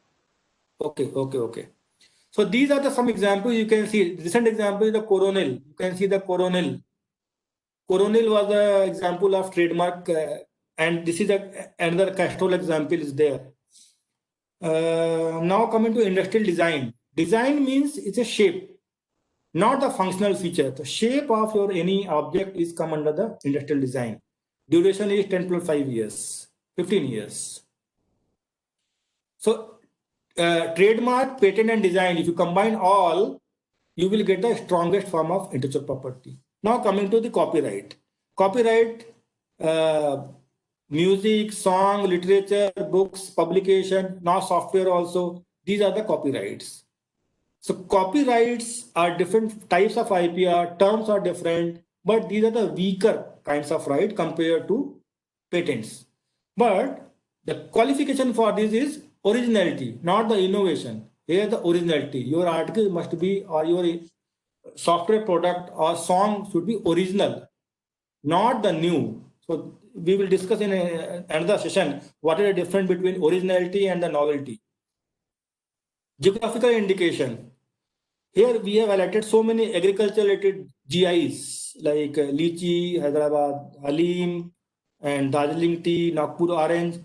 Okay. So these are some examples you can see. Recent example is the Coronel. You can see the Coronel. Coronel was an example of trademark, and this is another Castrol example is there. Now coming to industrial design. Design means it's a shape, not a functional feature. The shape of your any object is come under the industrial design. Duration is 10 plus 5 years, 15 years. So trademark, patent, and design, if you combine all, you will get the strongest form of intellectual property. Now coming to the copyright. Copyright, music, song, literature, books, publication, now software also, these are the copyrights. So copyrights are different types of IPR, terms are different, but these are the weaker kinds of right compared to patents. But the qualification for this is originality, not the innovation. Here the originality. Your article must be, or your software product or song should be original, not the new. So we will discuss in another session what is the difference between originality and the novelty. Geographical indication. Here we have highlighted so many agriculture related GIs like lychee, Hyderabad, Halim, and Darjeeling tea, Nagpur orange.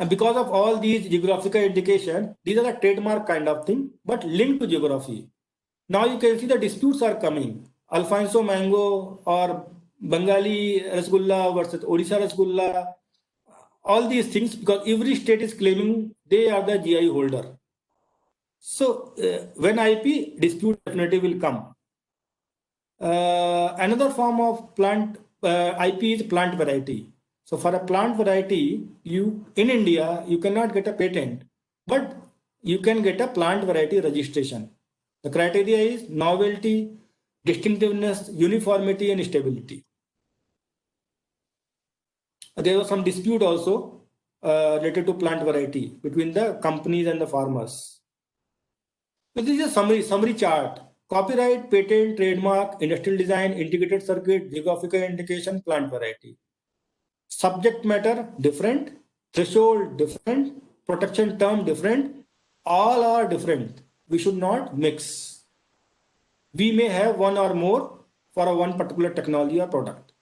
And because of all these geographical indication, these are the trademark kind of thing, but linked to geography. Now you can see the disputes are coming. Alfonso mango or Bengali Rasgulla versus Odisha Rasgulla. All these things, because every state is claiming they are the GI holder. So when IP, dispute definitely will come. Another form of plant IP is plant variety. So for a plant variety, you in India you cannot get a patent, but you can get a plant variety registration. The criteria is novelty, distinctiveness, uniformity, and stability. There was some dispute also related to plant variety between the companies and the farmers. So this is a summary chart. Copyright, patent, trademark, industrial design, integrated circuit, geographical indication, plant variety. Subject matter different, threshold different, protection term different, all are different. We should not mix. We may have one or more for a one particular technology or product.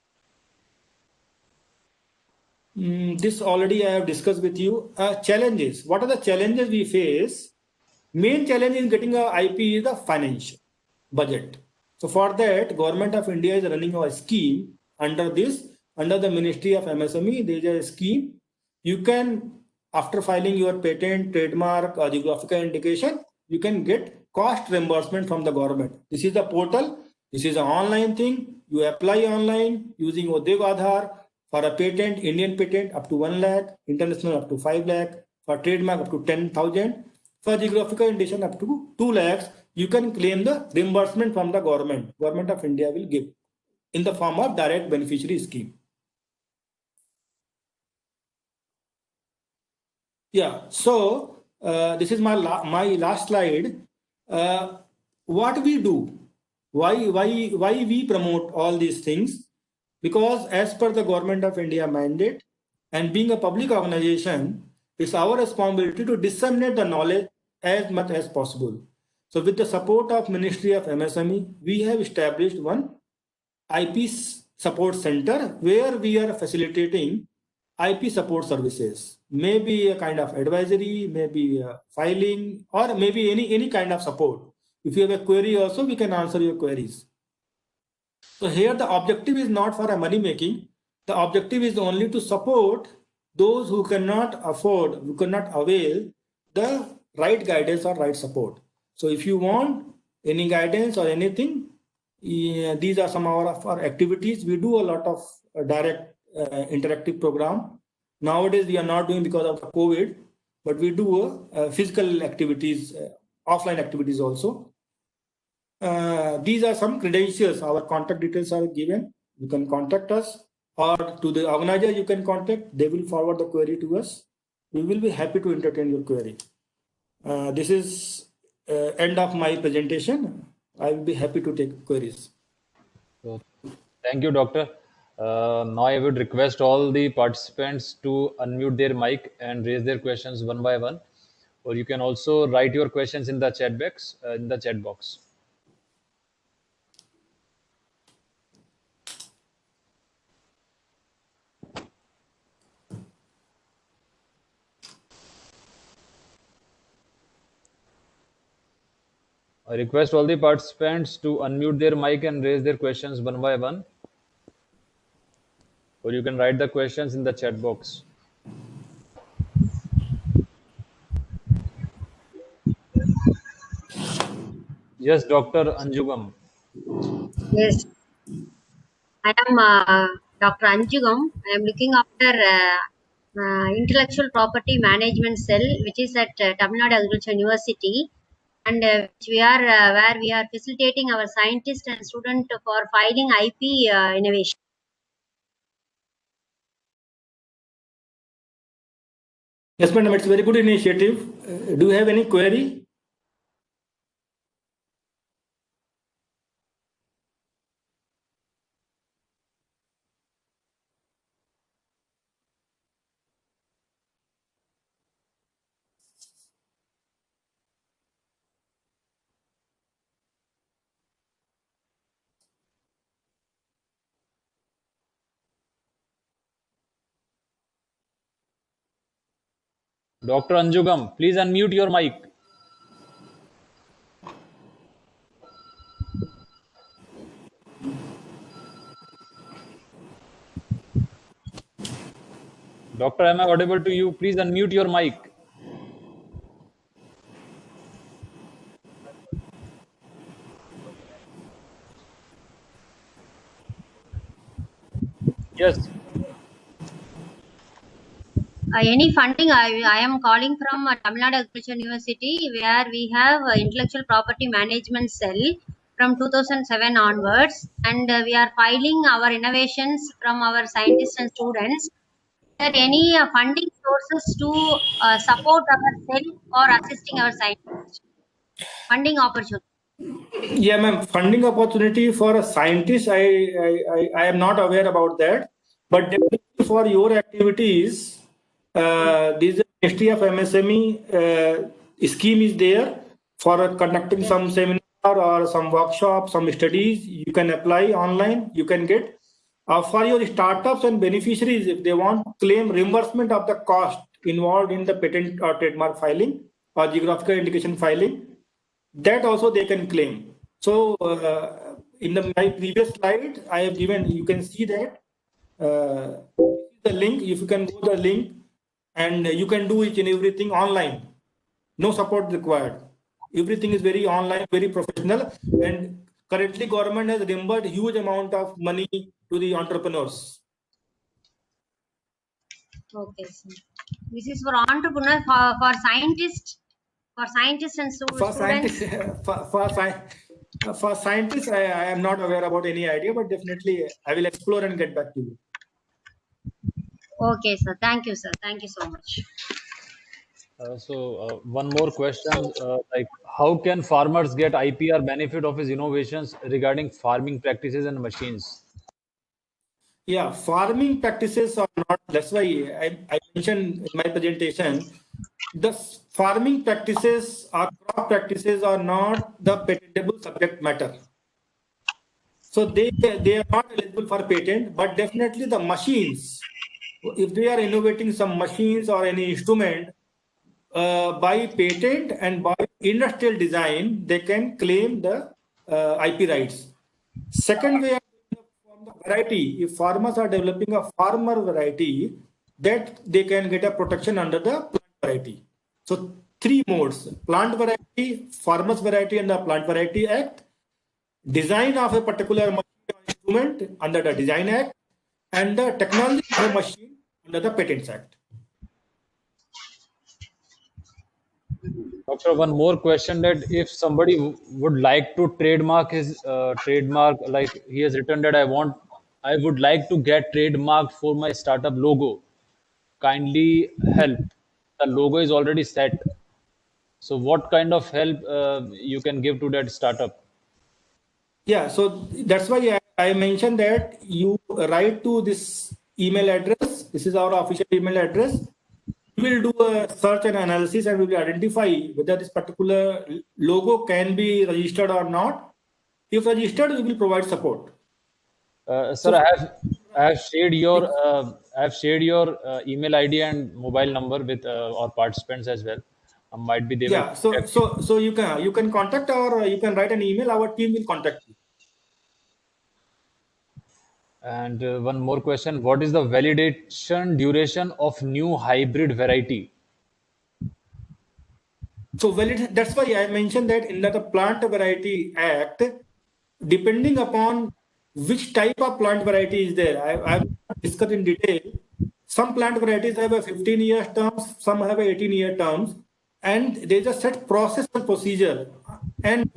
This already I have discussed with you. Challenges. What are the challenges we face? Main challenge in getting a IP is the financial budget. So for that, Government of India is running a scheme under the Ministry of MSME. There is a scheme. You can, after filing your patent, trademark, or geographical indication, you can get cost reimbursement from the government. This is the portal. This is an online thing. You apply online using Udyog Aadhaar. For a patent, Indian patent up to 1 lakh, international up to 5 lakh, for trademark up to 10,000. For geographical indication up to 2 lakhs, you can claim the reimbursement from the government. Government of India will give in the form of direct beneficiary scheme. Yeah, so this is my last slide. What we do? Why we promote all these things? Because as per the Government of India mandate, and being a public organization, it's our responsibility to disseminate the knowledge as much as possible. So with the support of Ministry of MSME, we have established one IP support center where we are facilitating IP support services. Maybe a kind of advisory, maybe filing, or maybe any kind of support. If you have a query also, we can answer your queries. So here the objective is not for a money making. The objective is only to support those who cannot afford, who cannot avail the right guidance or right support. So if you want any guidance or anything, these are some of our activities. We do a lot of direct interactive program. Nowadays we are not doing because of the COVID, but we do physical activities, offline activities also. These are some credentials. Our contact details are given. You can contact us, or to the organizer you can contact. They will forward the query to us. We will be happy to entertain your query. This is end of my presentation. I will be happy to take queries. So, thank you, Doctor. Now I would request all the participants to unmute their mic and raise their questions one by one, or you can also write your questions in the chat box. I request all the participants to unmute their mic and raise their questions one by one, or you can write the questions in the chat box. Yes, Dr. Anjugam. Yes, I am Dr. Anjugam. I am looking after intellectual property management cell, which is at Tamil Nadu Agriculture University, and which we are where we are facilitating our scientists and students for filing IP innovation. Yes, madam, it's a very good initiative. Do you have any query? Dr. Anjugam, please unmute your mic. Doctor, am I audible to you? Please unmute your mic. Yes. Any funding, I am calling from Tamil Nadu Agriculture University, where we have intellectual property management cell from 2007 onwards, and we are filing our innovations from our scientists and students. That any funding sources to support our cell or assisting our scientists? Funding opportunity. Yeah, ma'am. Funding opportunity for a scientist, I am not aware about that. But definitely for your activities, this Ministry of MSME scheme is there for conducting some seminar or some workshop, some studies. You can apply online. You can get for your startups and beneficiaries if they want claim reimbursement of the cost involved in the patent or trademark filing or geographical indication filing. That also they can claim. So in my previous slide, I have given, you can see that the link, if you can go the link and you can do each and everything online. No support required. Everything is very online, very professional. And currently government has reimbursed huge amount of money to the entrepreneurs. Okay, sir. This is for entrepreneurs, for scientists, and For students. scientists, for scientists, I am not aware about any idea, but definitely I will explore and get back to you. Okay, sir. Thank you, sir. Thank you so much. One more question, like how can farmers get IPR benefit of his innovations regarding farming practices and machines? Yeah, farming practices are not, that's why I mentioned in my presentation, the farming practices or crop practices are not the patentable subject matter. So they are not eligible for patent, but definitely the machines, if they are innovating some machines or any instrument, by patent and by industrial design, they can claim the IP rights. Second way, from the variety, if farmers are developing a farmer variety, that they can get a protection under the plant variety. So three modes: plant variety, farmers variety, and the Plant Variety Act. Design of a particular machine or instrument under the Design Act, and the technology of a machine under the Patents Act. Doctor, one more question, that if somebody would like to trademark his trademark, like he has written that I would like to get trademark for my startup logo. Kindly help. The logo is already set. So what kind of help you can give to that startup? Yeah, so that's why I mentioned that you write to this email address. This is our official email address. We will do a search and analysis and we will identify whether this particular logo can be registered or not. If registered, we will provide support. Sir, So, I have shared your email ID and mobile number with our participants as well. Might be they may yeah, so contact you. so so you can contact or you can write an email. Our team will contact you. And one more question: what is the validation duration of new hybrid variety? So that's why I mentioned that in the Plant Variety Act, depending upon which type of plant variety is there, I've discussed in detail. Some plant varieties have a 15-year terms, some have a 18-year terms, and there's a set process and procedure. And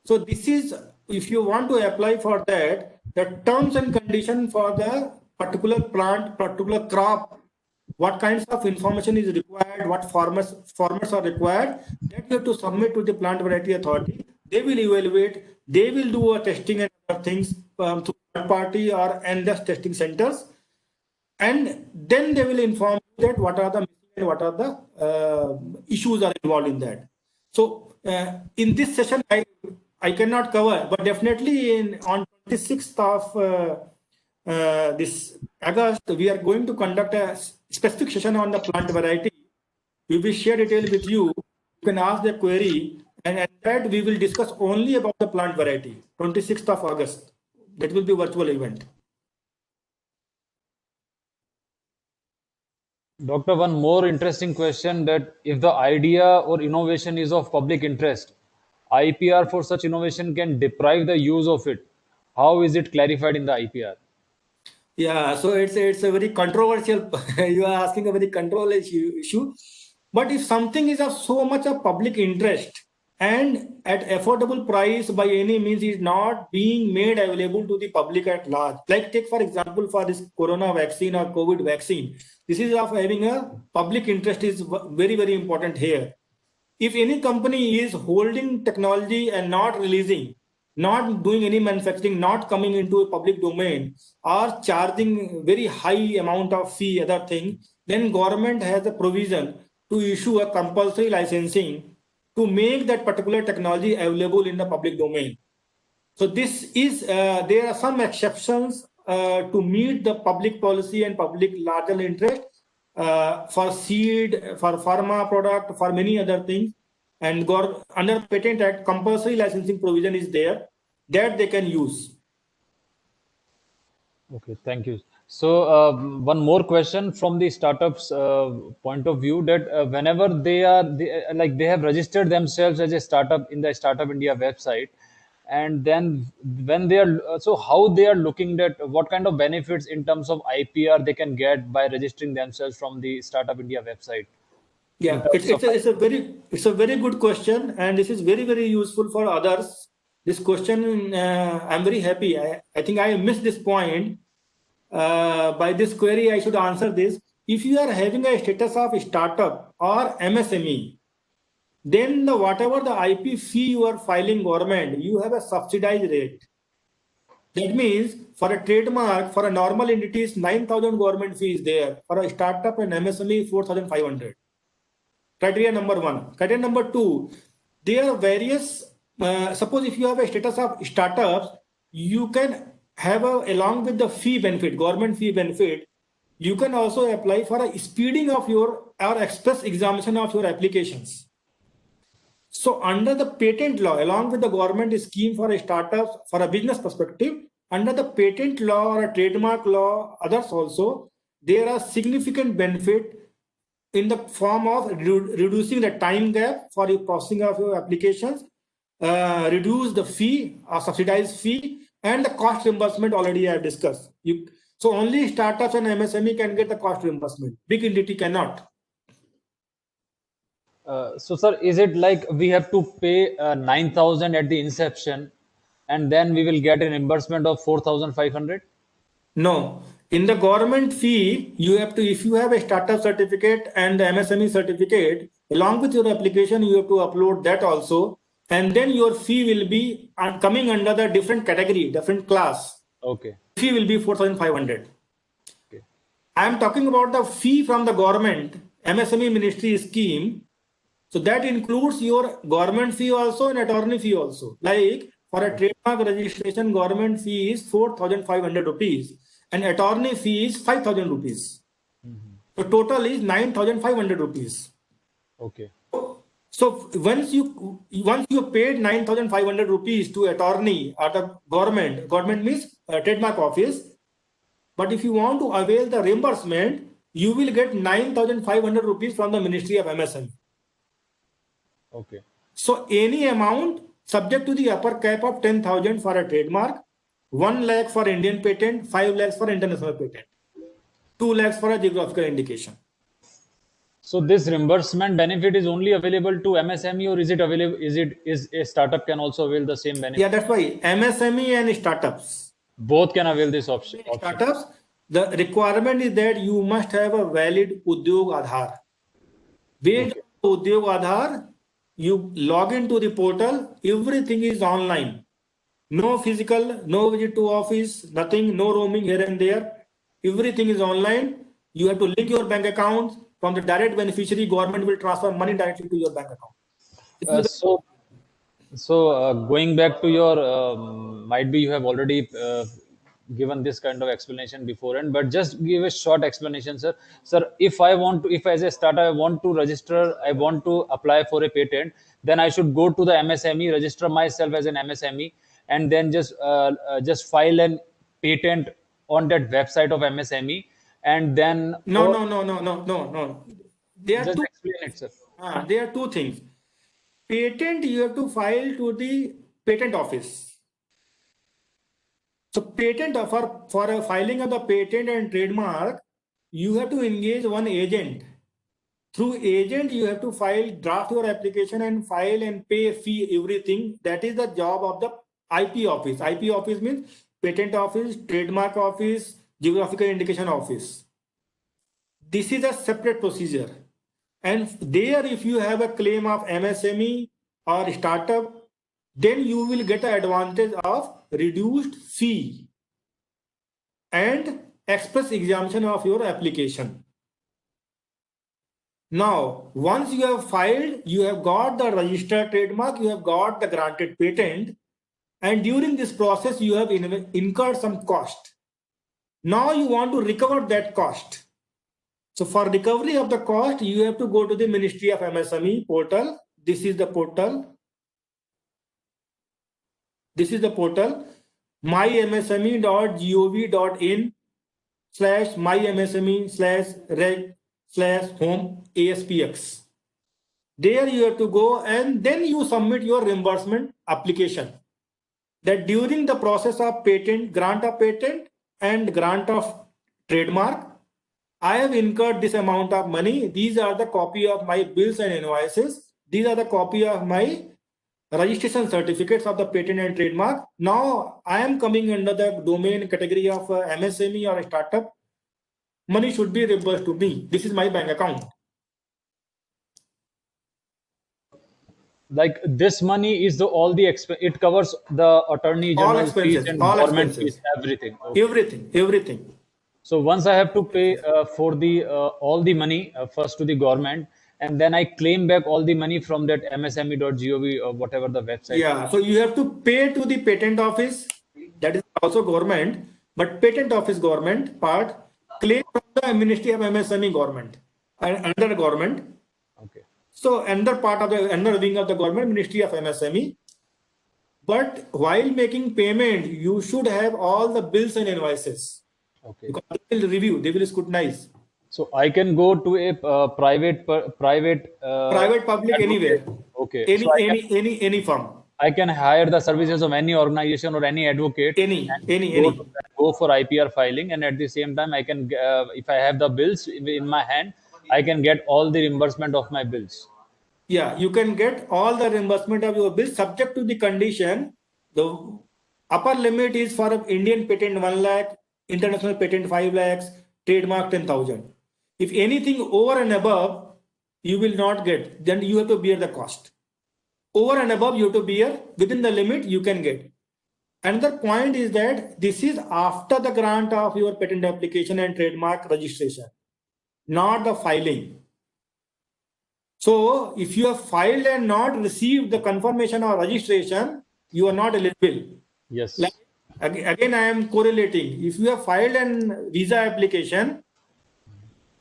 so this is, if you want to apply for that, the terms and condition for the particular plant, particular crop, what kinds of information is required, what formats are required, that you have to submit to the Plant Variety Authority. They will evaluate, they will do a testing and other things through third party or NDES testing centers, and then they will inform you that what are the issues are involved in that. So in this session, I cannot cover, but definitely on 26th of this August, we are going to conduct a specific session on the plant variety. We will share detail with you. You can ask the query, and at that we will discuss only about the plant variety. 26th of August. That will be a virtual event. Doctor, one more interesting question, that if the idea or innovation is of public interest, IPR for such innovation can deprive the use of it. How is it clarified in the IPR? Yeah, so it's a very controversial. You are asking a very controversial issue. But if something is of so much of public interest and at affordable price by any means is not being made available to the public at large, like take for example for this corona vaccine or COVID vaccine, this is of having a public interest is very, very important here. If any company is holding technology and not releasing, not doing any manufacturing, not coming into a public domain, or charging very high amount of fee, other thing, then government has a provision to issue a compulsory licensing to make that particular technology available in the public domain. So this is, there are some exceptions to meet the public policy and public larger interest for seed, for pharma product, for many other things. And under Patent Act, compulsory licensing provision is there that they can use. Okay, thank you. So one more question from the startups point of view, that whenever they have registered themselves as a startup in the Startup India website, and then when they are so how they are looking at what kind of benefits in terms of IPR they can get by registering themselves from the Startup India website. Yeah, it's a very good question, and this is very, very useful for others. This question, I'm very happy. I think I missed this point. By this query, I should answer this. If you are having a status of startup or MSME, then whatever the IP fee you are filing government, you have a subsidized rate. That means for a trademark, for a normal entity, 9,000 government fee is there. For a startup and MSME, 4,500. Criteria number one. Criteria number two, there are various, suppose if you have a status of startups, you can have along with the fee benefit, government fee benefit, you can also apply for a speeding of your or express examination of your applications. So under the patent law, along with the government scheme for a startup, for a business perspective, under the patent law or a trademark law, others also, there are significant benefit in the form of reducing the time gap for the processing of your applications, reduce the fee or subsidized fee, and the cost reimbursement already I have discussed. So only startups and MSME can get the cost reimbursement. Big entity cannot. So, sir, is it like we have to pay 9,000 at the inception, and then we will get a reimbursement of 4,500? No. In the government fee, you have to, if you have a startup certificate and the MSME certificate, along with your application, you have to upload that also. And then your fee will be coming under the different category, different class. Okay. Fee will be 4,500. Okay. I am talking about the fee from the government, MSME ministry scheme. So that includes your government fee also and attorney fee also. Like for a trademark registration, government fee is 4,500 rupees and attorney fee is 5,000 rupees. So total is 9,500 rupees. Okay. So once you paid 9,500 rupees to attorney or the government means trademark office. But if you want to avail the reimbursement, you will get 9,500 rupees from the Ministry of MSME. Okay. So any amount subject to the upper cap of 10,000 for a trademark, 1 lakh for Indian patent, 5 lakhs for international patent, 2 lakhs for a geographical indication. So this reimbursement benefit is only available to MSME, or is it available? Is a startup can also avail the same benefit? Yeah, that's why MSME and startups. Both can avail this option. Startups, the requirement is that you must have a valid Udyog Aadhaar. Based on Udyog Aadhaar, you log into the portal, everything is online. No physical, no visit to office, nothing, no roaming here and there. Everything is online. You have to link your bank account. From the direct beneficiary, government will transfer money directly to your bank account. Going back to your, might be you have already given this kind of explanation beforehand, but just give a short explanation, sir. Sir, if as a startup, I want to register, I want to apply for a patent, then I should go to the MSME, register myself as an MSME, and then just file an patent on that website of MSME, and then No. There are just explain it, sir. there are two things. Patent you have to file to the patent office. So patent for a filing of the patent and trademark, you have to engage one agent. Through agent, you have to draft your application and file and pay fee, everything. That is the job of the IP office. IP office means patent office, trademark office, geographical indication office. This is a separate procedure. And there, if you have a claim of MSME or startup, then you will get the advantage of reduced fee and express exemption of your application. Now, once you have filed, you have got the registered trademark, you have got the granted patent, and during this process, you have incurred some cost. Now you want to recover that cost. So for recovery of the cost, you have to go to the Ministry of MSME portal. This is the portal. This is the portal, mymsme.gov.in/mymsme/reg/home ASPX. There you have to go and then you submit your reimbursement application. That during the process of patent, grant of patent and grant of trademark, I have incurred this amount of money. These are the copy of my bills and invoices. These are the copy of my registration certificates of the patent and trademark. Now I am coming under the domain category of MSME or a startup. Money should be reimbursed to me. This is my bank account. Like this money is all the expense. It covers the attorney general fees and government fees, everything. Okay. Everything. So once I have to pay for the all the money first to the government, and then I claim back all the money from that msme.gov or whatever the website. Yeah, so you have to pay to the patent office. That is also government, but patent office government part, claim from the Ministry of MSME government and under government. Okay. So another part of the another wing of the government, Ministry of MSME. But while making payment, you should have all the bills and invoices. Okay. Because they will review, they will scrutinize. So I can go to a private Private public anywhere. Okay. Any firm. I can hire the services of any organization or any advocate. Any. Go for IPR filing, and at the same time, I can, if I have the bills in my hand, I can get all the reimbursement of my bills. Yeah, you can get all the reimbursement of your bills subject to the condition. The upper limit is for Indian patent 1 lakh, international patent 5 lakhs, trademark 10,000. If anything over and above, you will not get. Then you have to bear the cost. Over and above, you have to bear. Within the limit, you can get. Another point is that this is after the grant of your patent application and trademark registration, not the filing. So if you have filed and not received the confirmation or registration, you are not eligible. Yes. Like, again, I am correlating. If you have filed an visa application,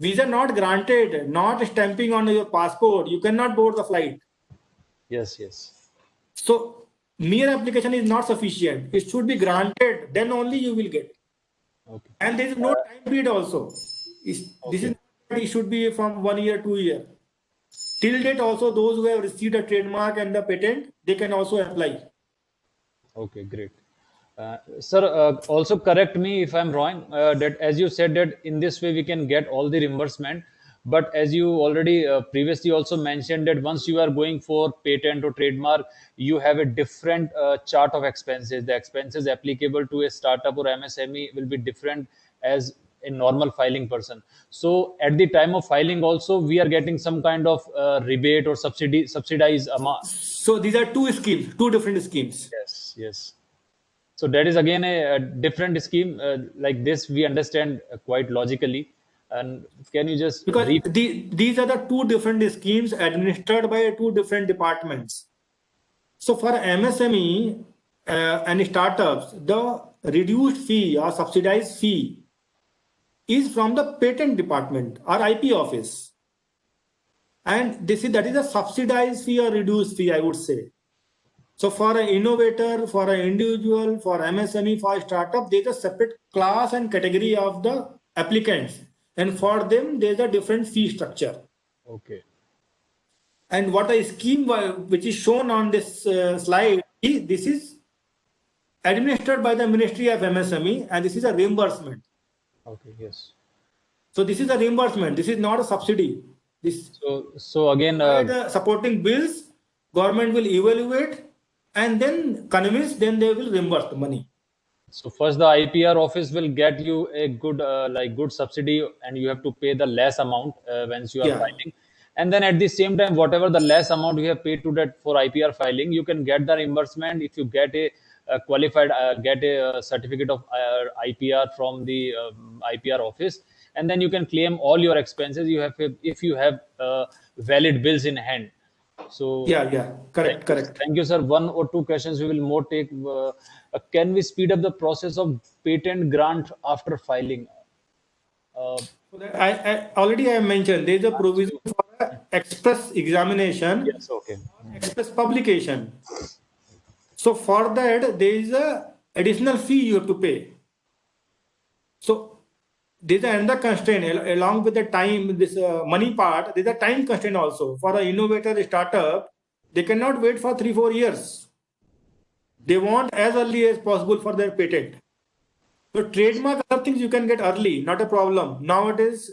visa not granted, not stamping on your passport, you cannot board the flight. Yes, yes. So mere application is not sufficient. It should be granted, then only you will get. Okay. And there is no time period also. This is it should be from 1 year, 2 years. till date also those who have received a trademark and the patent, they can also apply. Okay, great. Sir, also correct me if I'm wrong, that as you said that in this way we can get all the reimbursement, but as you already previously also mentioned that once you are going for patent or trademark, you have a different chart of expenses. The expenses applicable to a startup or MSME will be different as a normal filing person. So at the time of filing also, we are getting some kind of rebate or subsidized amount. So these are two schemes, two different schemes. Yes, yes. So that is again a different scheme. Like this, we understand quite logically. And can you just Because these are the two different schemes administered by two different departments. So for MSME and startups, the reduced fee or subsidized fee is from the patent department or IP office. And that is a subsidized fee or reduced fee, I would say. So for an innovator, for an individual, for MSME, for a startup, there's a separate class and category of the applicants. And for them, there's a different fee structure. Okay. And what a scheme which is shown on this slide, this is administered by the Ministry of MSME, and this is a reimbursement. Okay. Yes. So this is a reimbursement. This is not a subsidy. So again, The supporting bills, government will evaluate and then convince, then they will reimburse the money. so first the IPR office will get you a good good subsidy, and you have to pay the less amount once you are Yeah. filing. And then at the same time, whatever the less amount you have paid to that for IPR filing, you can get the reimbursement if you get a qualified get a certificate of IPR from the IPR office, and then you can claim all your expenses you have if you have valid bills in hand. So Yeah, correct. thank you, sir. One or two questions we will more take. Can we speed up the process of patent grant after filing? I already have mentioned there is a provision for express examination, Yes, okay. express publication. So for that, there is a additional fee you have to pay. So there's another constraint along with the time, this money part, there's a time constraint also. For an innovator startup, they cannot wait for 3-4 years. They want as early as possible for their patent. So trademark, other things you can get early, not a problem. Nowadays,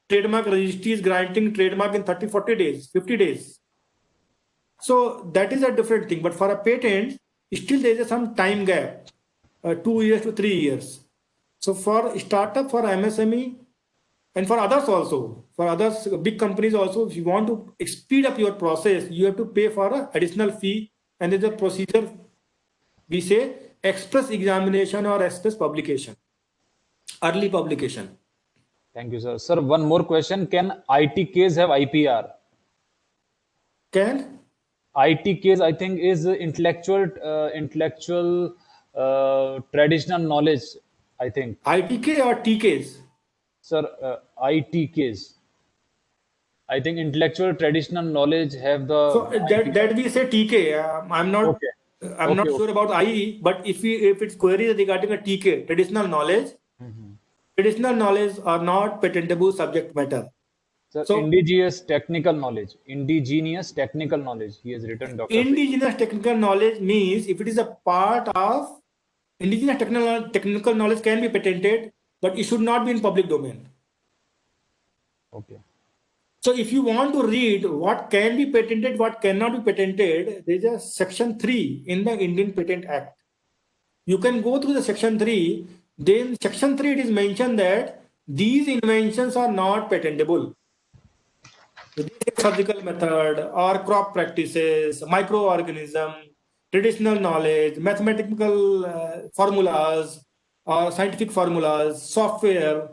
trademark registry is granting trademark in 30-40 days, 50 days. So that is a different thing. But for a patent, still there is some time gap, 2 years to 3 years. So for startup, for MSME, and for others also, for others, big companies also, if you want to speed up your process, you have to pay for an additional fee. And there's a procedure, we say express examination or express publication, early publication. Thank you, sir. Sir, one more question. Can ITKs have IPR? Can? ITKs, I think, is intellectual traditional knowledge, I think. ITK or TKs? Sir, ITKs. I think intellectual traditional knowledge have the. So that we say TK. I'm not. Okay. I'm not Okay, sure about IE, but if it's queries regarding a TK, traditional knowledge are not patentable subject matter. Sir, So- indigenous technical knowledge. Indigenous technical knowledge. He has written, Dr. Indigenous technical knowledge means if it is a part of indigenous technical knowledge can be patented, but it should not be in public domain. Okay. So if you want to read what can be patented, what cannot be patented, there is a section 3 in the Indian Patent Act. You can go through the section 3. Then section 3 it is mentioned that these inventions are not patentable. Surgical method or crop practices, microorganism, traditional knowledge, mathematical formulas or scientific formulas, software,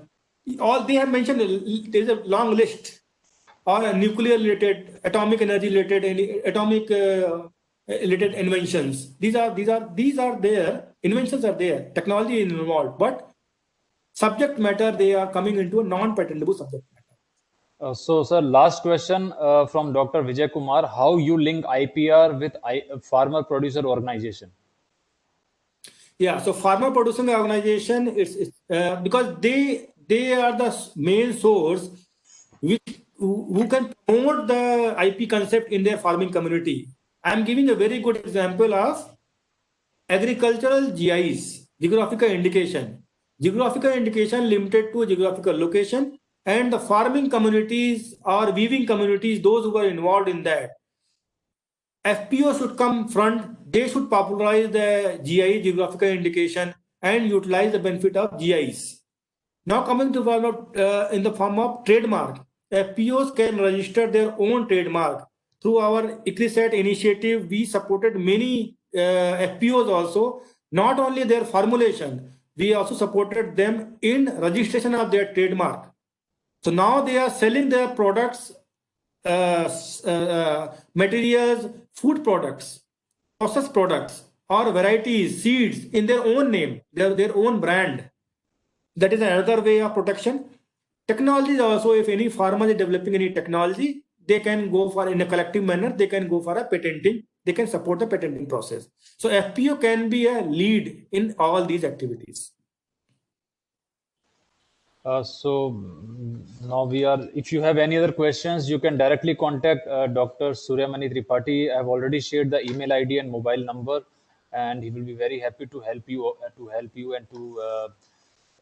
all they have mentioned. There is a long list. Or nuclear related, atomic energy related, atomic related inventions. These are there. Inventions are there. Technology is involved, but subject matter, they are coming into a non-patentable subject matter. So, sir, last question from Dr. Vijay Kumar. How you link IPR with farmer producer organization? Yeah, so farmer producing organization is because they are the main source which who can promote the IP concept in their farming community. I'm giving a very good example of agricultural GIs, geographical indication. Geographical indication limited to geographical location, and the farming communities or weaving communities, those who are involved in that, FPO should come front. They should popularize the GI, geographical indication, and utilize the benefit of GIs. Now coming to in the form of trademark, FPOs can register their own trademark. Through our ICRISAT initiative, we supported many FPOs also, not only their formulation, we also supported them in registration of their trademark. So now they are selling their products, materials, food products, processed products, or varieties, seeds in their own name, their own brand. That is another way of protection. Technology is also, if any farmer is developing any technology, they can go for, in a collective manner, they can go for a patenting, they can support the patenting process. So FPO can be a lead in all these activities. Now if you have any other questions, you can directly contact Dr. Suryamani Tripathi. I have already shared the email ID and mobile number, and he will be very happy to help you and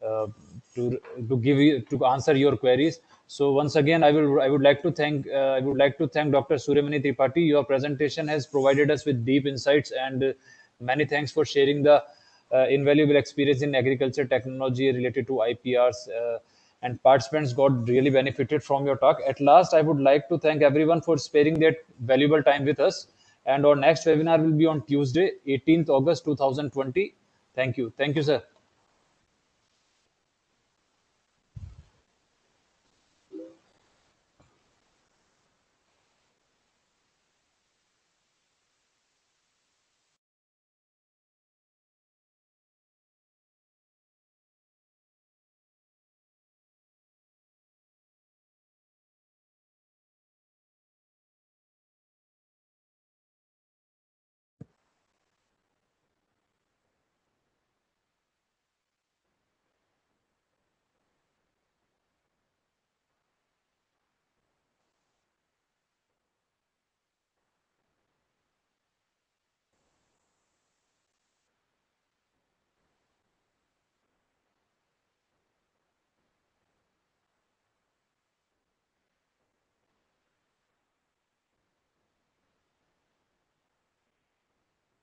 uh, to give you to answer your queries. So once again, I would like to thank Dr. Suryamani Tripathi. Your presentation has provided us with deep insights, and many thanks for sharing the invaluable experience in agriculture technology related to IPRs, and participants got really benefited from your talk. At last, I would like to thank everyone for sparing their valuable time with us. And our next webinar will be on Tuesday, 18th August 2020. Thank you. Thank you, sir.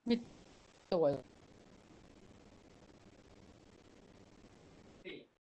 With the voice.